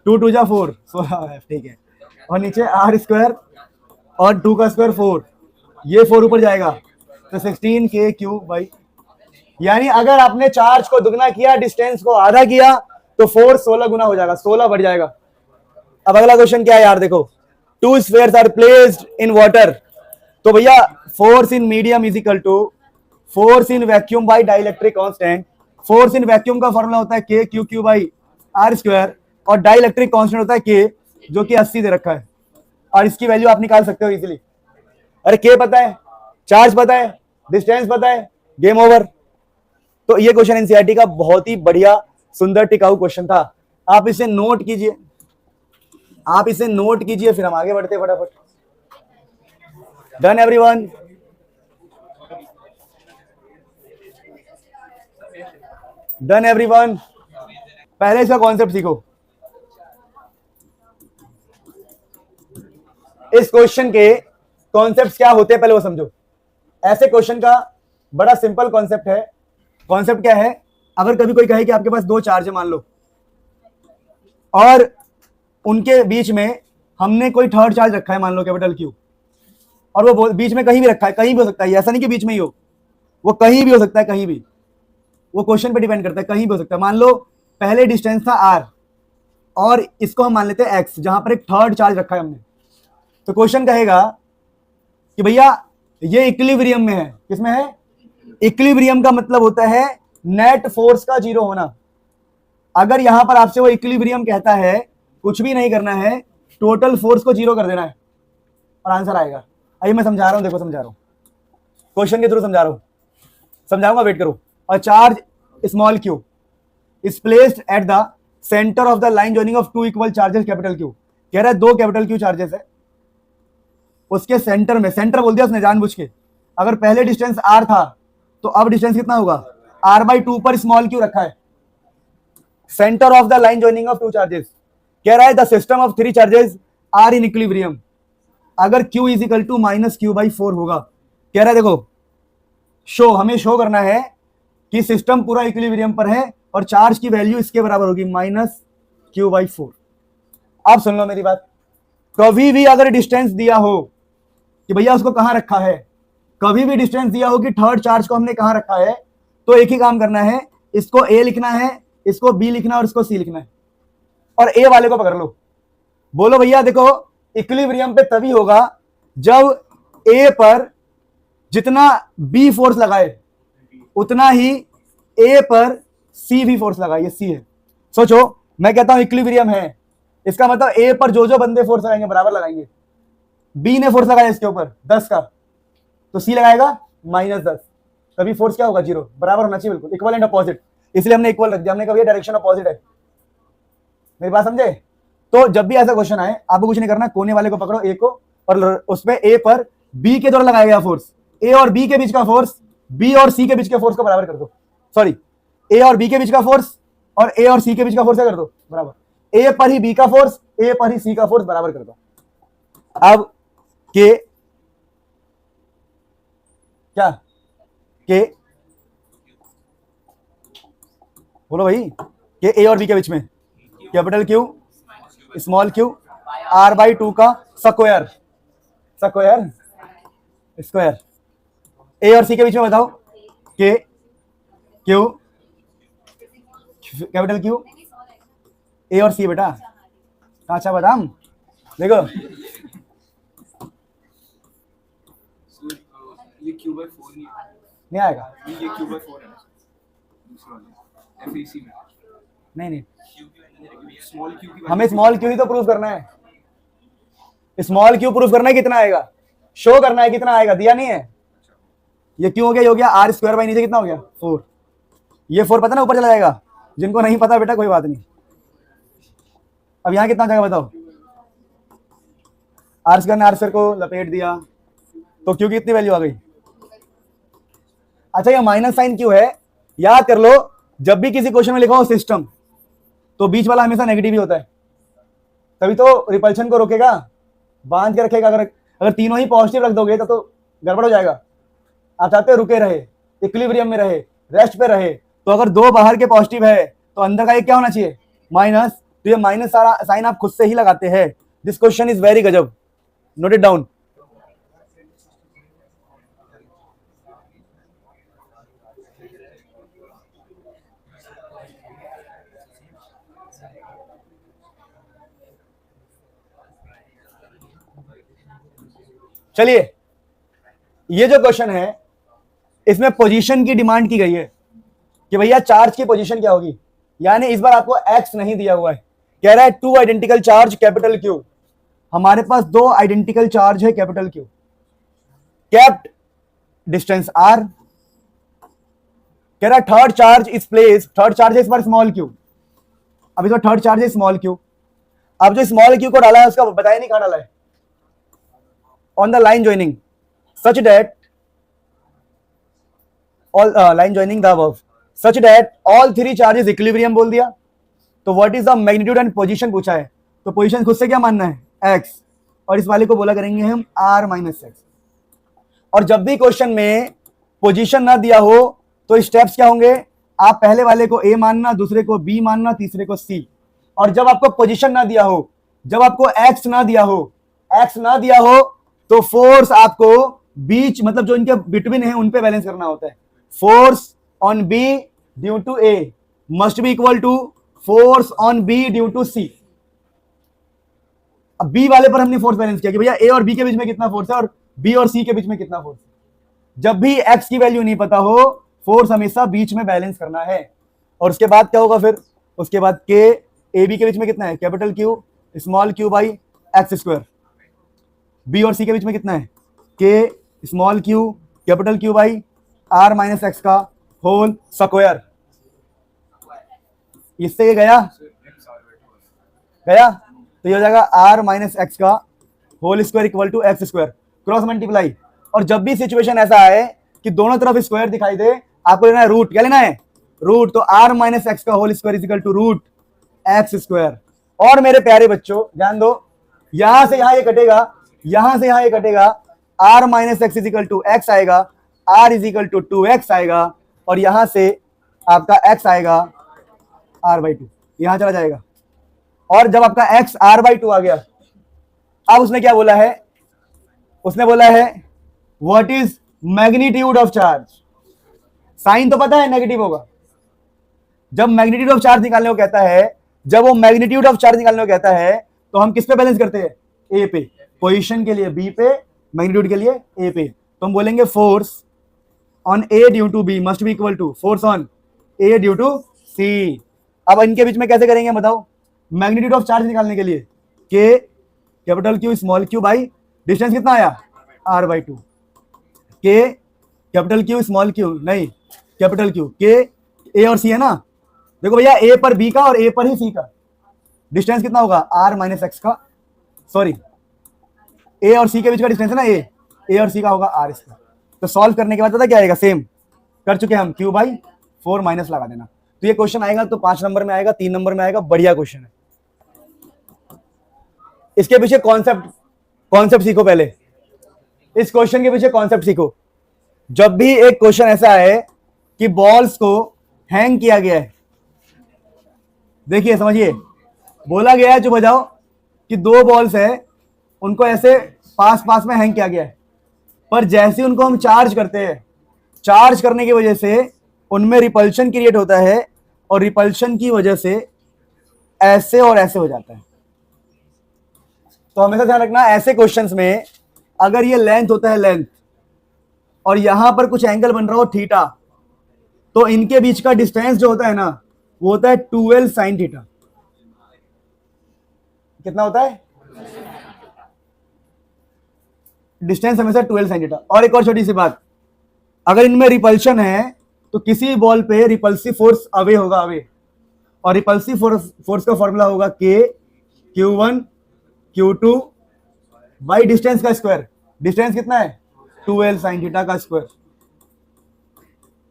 2 2 जा 4 16, ठीक है, और नीचे r² और 2 का स्क्वायर 4, ये 4 ऊपर जाएगा, तो 16 के क्यू बाई, यानी अगर आपने चार्ज को दुगना किया, डिस्टेंस को आधा किया, तो फोर्स 16 गुना हो जाएगा, 16 बढ़ जाएगा। अब अगला क्वेश्चन क्या है यार, देखो two spheres are placed in water, तो भैया force in medium is equal to force in vacuum by dielectric constant. Force in vacuum का फॉर्मूला होता है के क्यू बाई r², और डाइलेक्ट्रिक कांस्टेंट होता है के, जो कि 80 दे रखा है, और इसकी वैल्यू आप निकाल सकते हो इजीली। अरे के पता है, चार्ज पता है, डिस्टेंस पता है, गेम ओवर। तो ये क्वेश्चन एनसीईआरटी का बहुत ही बढ़िया सुंदर टिकाऊ क्वेश्चन था, आप इसे नोट कीजिए, आप इसे नोट कीजिए, फिर हम आगे बढ़ते फटाफट। Done everyone? Done everyone? पहले इसका कॉन्सेप्ट सीखो। इस क्वेश्चन के कॉन्सेप्ट्स क्या होते हैं पहले वो समझो। ऐसे क्वेश्चन का बड़ा सिंपल कॉन्सेप्ट है। कॉन्सेप्ट क्या है, अगर कभी कोई कहे कि आपके पास 2 चार्ज है मान लो, और उनके बीच में हमने कोई थर्ड चार्ज रखा है मान लो कैपिटल Q, और वो बीच में कहीं भी रखा है, कहीं भी हो सकता है, ऐसा नहीं कि बीच में ही हो, वो कहीं भी हो सकता है, कहीं भी, वो क्वेश्चन पे डिपेंड करता है, कहीं भी हो सकता है। मान लो पहले डिस्टेंस था r और इसको हम मान लेते हैं x, जहां पर एक थर्ड चार्ज रखा है हमने, तो क्वेश्चन कहेगा कि भैया ये इक्विलिब्रियम में है। किसमें है? इक्विलिब्रियम का मतलब होता है नेट फोर्स का 0 होना। अगर यहां पर आपसे वो इक्विलिब्रियम कहता है, कुछ भी नहीं करना है, टोटल फोर्स को 0 कर देना है और आंसर आएगा। आइए मैं समझा रहा हूं, देखो समझा रहा हूं, क्वेश्चन के थ्रू समझा रहा हूं, समझाऊंगा, वेट करो। A charge small q is placed at the center of the line joining of two equal charges capital Q। कह रहा है 2 कैपिटल Q चार्जेस है उसके सेंटर में, सेंटर बोल दिया उसने जानबूझ के, अगर पहले डिस्टेंस r था तो अब डिस्टेंस कितना होगा, r/2 पर स्मॉल q रखा है, centre of the line joining of two charges. कह रहा है the system of three charges are in equilibrium अगर q is equal to -q/4 होगा। कह रहा है देखो शो, हमें शो करना है कि सिस्टम पूरा इक्विलिब्रियम पर है और चार्ज की वैल्यू इसके बराबर होगी -q/4। आप सुन लो मेरी बात, कभी भी अगर डिस्टेंस दिया हो कि भैया उसको कहां रखा है, कभी भी डिस्टेंस दिया हो कि थर्ड चार्ज को हमने कहां रखा है, तो एक ही काम करना है, इसको a लिखना है, इसको b लिखना है और इसको c लिखना है, और a वाले को पकड़ लो। बोलो भैया देखो इक्विलिब्रियम पे तभी होगा जब a पर जितना b फोर्स लगाए उतना ही a पर c भी फोर्स लगाए, ये c है। सोचो मैं कहता हूं इक्विलिब्रियम है, इसका मतलब a पर जो जो बंदे फोर्स लगाएंगे बराबर लगाएंगे, b ने फोर्स लगाया इसके ऊपर 10 का, तो c लगाएगा -10, तभी फोर्स क्या होगा 0, बराबर होना चाहिए बिल्कुल, इक्वल एंड अपोजिट, इसलिए हमने इक्वल रख दिया, हमने कहा ये डायरेक्शन अपोजिट है। मेरी बात समझे? तो जब भी ऐसा क्वेश्चन आए आपको कुछ नहीं करना, कोने वाले को पकड़ो a को, और उसमें a पर b के द्वारा लगाया गया फोर्स, a और b के बीच का फोर्स b और c के बीच के फोर्स को बराबर कर दो, सॉरी a और b के बीच का फोर्स और a और c के बीच का फोर्स क्या कर दो बराबर, a पर ही b का फोर्स a पर ही c का फोर्स बराबर कर दो। अब के क्या के बोलो भाई, के a और b के बीच में capital Q small q r/2 का स्क्वायर, स्क्वायर स्क्वायर, a और c के बीच में बताओ K Q capital Q a और c, बेटा काचा बादाम देखो ये q/4 नहीं आएगा, ये q/4 है ना दूसरा वाला FAC में, नहीं स्मॉल q की हमें स्मॉल q ही तो प्रूफ करना है, स्मॉल q प्रूफ करना है, कितना आएगा शो करना है, कितना आएगा दिया नहीं है, ये क्यों हो गया, ये हो गया r² नीचे कितना हो गया 4, ये 4 पता ना ऊपर चला जाएगा, जिनको नहीं पता बेटा कोई बात नहीं। अब यहाँ कितना जाएगा बताओ, r² ने r² को लपेट दिया तो q की कितनी वैल्यू आ गई। अच्छा ये माइनस साइन क्यों है, याद कर लो, जब भी किसी क्वेश्चन में लिखा हो सिस्टम तो बीच वाला हमेशा नेगेटिव ही होता है, तभी तो रिपल्शन को रोकेगा, बांध के रखेगा। अगर तीनों ही पॉजिटिव रख दोगे तो गड़बड़ हो जाएगा। आप चाहते हो रुके रहे, इक्विलिब्रियम में रहे, रेस्ट पे रहे, तो अगर दो बाहर के पॉजिटिव है तो अंदर का एक क्या होना चाहिए माइनस, तो ये माइनस सारा साइन आप खुद से ही लगाते हैं। दिस क्वेश्चन इज वेरी गजब, नोट इट डाउन। चलिए ये जो क्वेश्चन है इसमें पोजीशन की डिमांड की गई है कि भैया चार्ज की पोजीशन क्या होगी, यानी इस बार आपको एक्स नहीं दिया हुआ है, कह रहा है two identical charge capital Q, हमारे पास दो आइडेंटिकल चार्ज है capital Q, kept distance R, कह रहा है third charge is place, third charge है इस बार स्मॉल क्यू, अभी तो थर्ड चार्ज है स्मॉल क्यू, अब जो स्मॉल क्यू को डाला है उसका बताया नहीं कहां डाला है, on the line joining such that all line joining the above such that all three charges equilibrium बोल दिया। तो what is the magnitude and position पूछा है, तो पोजीशन खुद से क्या मानना है x, और इस वाले को बोला करेंगे हम r माइनस एक्स। और जब भी क्वेश्चन में पोजीशन ना दिया हो तो स्टेप्स क्या होंगे, आप पहले वाले को a मानना, दूसरे को b मानना, तीसरे को c। और जब आपको पोजीशन ना दिया हो, जब आपको x ना दिया हो, x ना दिया हो तो फोर्स आपको बीच मतलब जो इनके बिटवीन है उन पे बैलेंस करना होता है। Force on B due to A must be equal to force on B due to C. अब बी वाले पर हमने फोर्स बैलेंस किया कि भैया ए और बी के बीच में कितना फोर्स है और बी और सी के बीच में कितना फोर्स है। जब भी एक्स की वैल्यू नहीं पता हो, फोर्स हमेशा बीच में बैलेंस करना है। और उसके बाद क्या होगा फिर, उसके बाद के ए बी के बीच में कितना है capital Q small q by x square, B और सी के बीच में कितना है K small q capital Q by R minus x का होल स्क्वायर। इससे ये गया गया तो ये हो जाएगा आर माइनस एक्स का whole square equal to x square, cross multiply. और जब भी सिचुएशन ऐसा आए कि दोनों तरफ स्क्वायर दिखाई दे, आपको लेना है रूट। क्या लेना है? रूट। तो आर माइनस एक्स का whole square is equal to root x square. और मेरे प्यारे बच्चों ध्यान दो, यहां से यहां ये कटेगा, यहां से यहां ये कटेगा, R minus x is equal to x आएगा, R is equal to 2x आएगा, और यहां से आपका x आएगा r/2, यहां चला जाएगा। और जब आपका x r/2 आ गया, अब उसने क्या बोला है? उसने बोला है what is magnitude of charge. Sign तो पता है नेगेटिव होगा। जब मैग्नीट्यूड ऑफ चार्ज निकालने को कहता है, जब वो मैग्नीट्यूड ऑफ चार्ज निकालने को कहता है, तो हम किस पे बैलेंस करते हैं? ए पे। पोजीशन के लिए बी पे, मैग्नीट्यूड के लिए ए पे। तो हम बोलेंगे force on A due to B must be equal to force on A due to C. अब इनके बीच में कैसे करेंगे बताओ? मैग्नीट्यूड ऑफ चार्ज निकालने के लिए के capital Q small q by distance कितना आया? r/2। के कैपिटल क्यू स्मॉल क्यू नहीं, कैपिटल क्यू, के ए और सी है ना। देखो भैया, ए पर बी का और ए पर ही सी का डिस्टेंस कितना होगा? r माइनस एक्स का, सॉरी ए और सी के बीच का डिस्टेंस है ना, ए और सी का होगा r इसका। तो सॉल्व करने के बाद पता क्या आएगा? सेम कर चुके हम, q बाई 4 माइनस लगा देना। तो ये क्वेश्चन आएगा तो 5 नंबर में आएगा, 3 नंबर में आएगा, बढ़िया क्वेश्चन है। इसके पीछे कॉन्सेप्ट सीखो पहले। इस क्वेश्चन के पीछे कॉन्सेप्ट सीखो। जब भी एक क्वेश्चन ऐसा है कि बॉल्स को हैंग किया गया है, देखिए समझिए, बोला गया है, जो बजाओ कि 2 बॉल्स है, उनको ऐसे पास पास में हैंग किया गया है, पर जैसे उनको हम चार्ज करते हैं, चार्ज करने की वजह से उनमें रिपल्शन क्रिएट होता है, और रिपल्शन की वजह से ऐसे और ऐसे हो जाता है। तो हमेशा ध्यान रखना, ऐसे क्वेश्चंस में अगर ये लेंथ होता है लेंथ, और यहां पर कुछ एंगल बन रहा हो थीटा, तो इनके बीच का डिस्टेंस जो होता है ना, वो होता है 12 साइन थीटा। कितना होता है? डिस्टेंस हमेशा 12 साइन थीटा। और एक और छोटी सी बात, अगर इनमें रिपल्शन है तो किसी बॉल पे रिपल्सिव फोर्स अवे होगा, अवे। और रिपल्सिव फोर्स का फॉर्मूला होगा के Q1 Q2 बाई डिस्टेंस का स्क्वायर। डिस्टेंस कितना है? 12 साइन थीटा का स्क्वायर।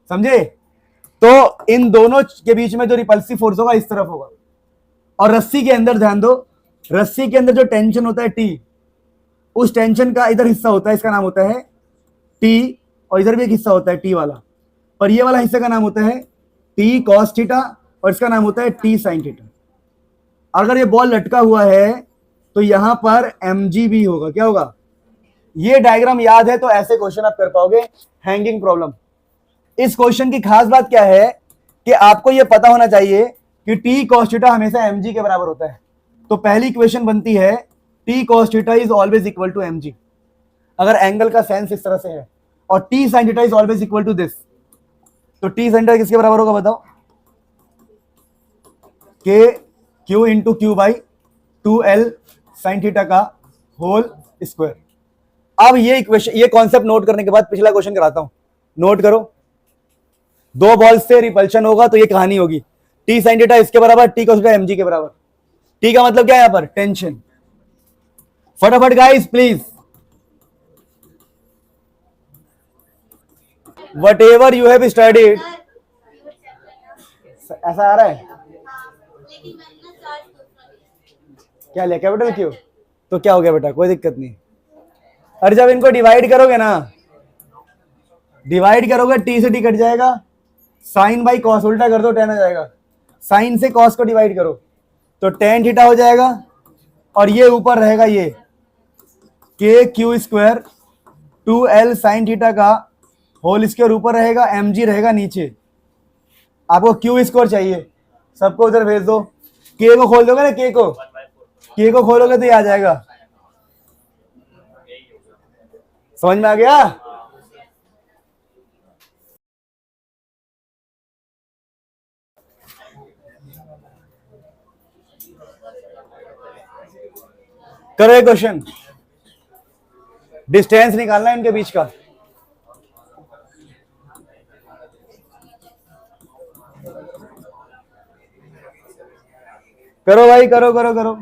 समझे? तो इन दोनों के बीच में जो रिपल्सिव फोर्स होगा इस तरफ होगा। और रस्सी के अंदर ध्यान दो, रस्सी के अंदर जो टेंशन होता है T, उस टेंशन का इधर हिस्सा होता है, इसका नाम होता है T, और इधर भी एक हिस्सा होता है T वाला, पर ये वाला हिस्से का नाम होता है T cos थीटा, और इसका नाम होता है T sin थीटा। अगर ये बॉल लटका हुआ है तो यहां पर mg भी होगा। क्या होगा? ये डायग्राम याद है तो ऐसे क्वेश्चन आप कर पाओगे, हैंगिंग प्रॉब्लम। इस क्वेश्चन की खास बात क्या है कि आपको यह पता होना चाहिए कि T cos थीटा हमेशा mg के बराबर होता है। तो पहली इक्वेशन बनती है T cos theta is always equal to mg, अगर एंगल का सेंस इस तरह से है, और T sin theta is always equal to this. तो T sin थीटा किसके बराबर होगा बताओ? K Q into Q by 2L sin theta का होल स्क्वायर। अब ये इक्वेशन, ये कॉन्सेप्ट नोट करने के बाद पिछला क्वेश्चन कराता हूं, नोट करो। 2 बॉल से रिपल्शन होगा तो ये कहानी होगी, T sin थीटा इसके बराबर, T cos थीटा mg के बराबर। T का मतलब क्या है यहां पर? टेंशन। फटाफट guys please, whatever you have studied। ऐसा आ रहा है क्या? ले कैपिटल क्यू, तो क्या हो गया बेटा? कोई दिक्कत नहीं। और जब इनको डिवाइड करोगे ना, डिवाइड करोगे T से T कट जाएगा, साइन बाई कॉस उल्टा कर दो, tan आ जाएगा। साइन से कॉस को डिवाइड करो तो tan थीटा हो जाएगा, और ये ऊपर रहेगा ये के Q square 2L sine theta का होल स्क्वायर ऊपर रहेगा, mg रहेगा नीचे। आपको क्यू स्क्वायर चाहिए, सबको उधर भेज दो। के को खोल दोगे ना, के को खोलोगे तो ये आ जाएगा। समझ में आ गया? करो एक क्वेश्चन, डिस्टेंस निकालना है इनके बीच का। करो भाई, करो करो करो।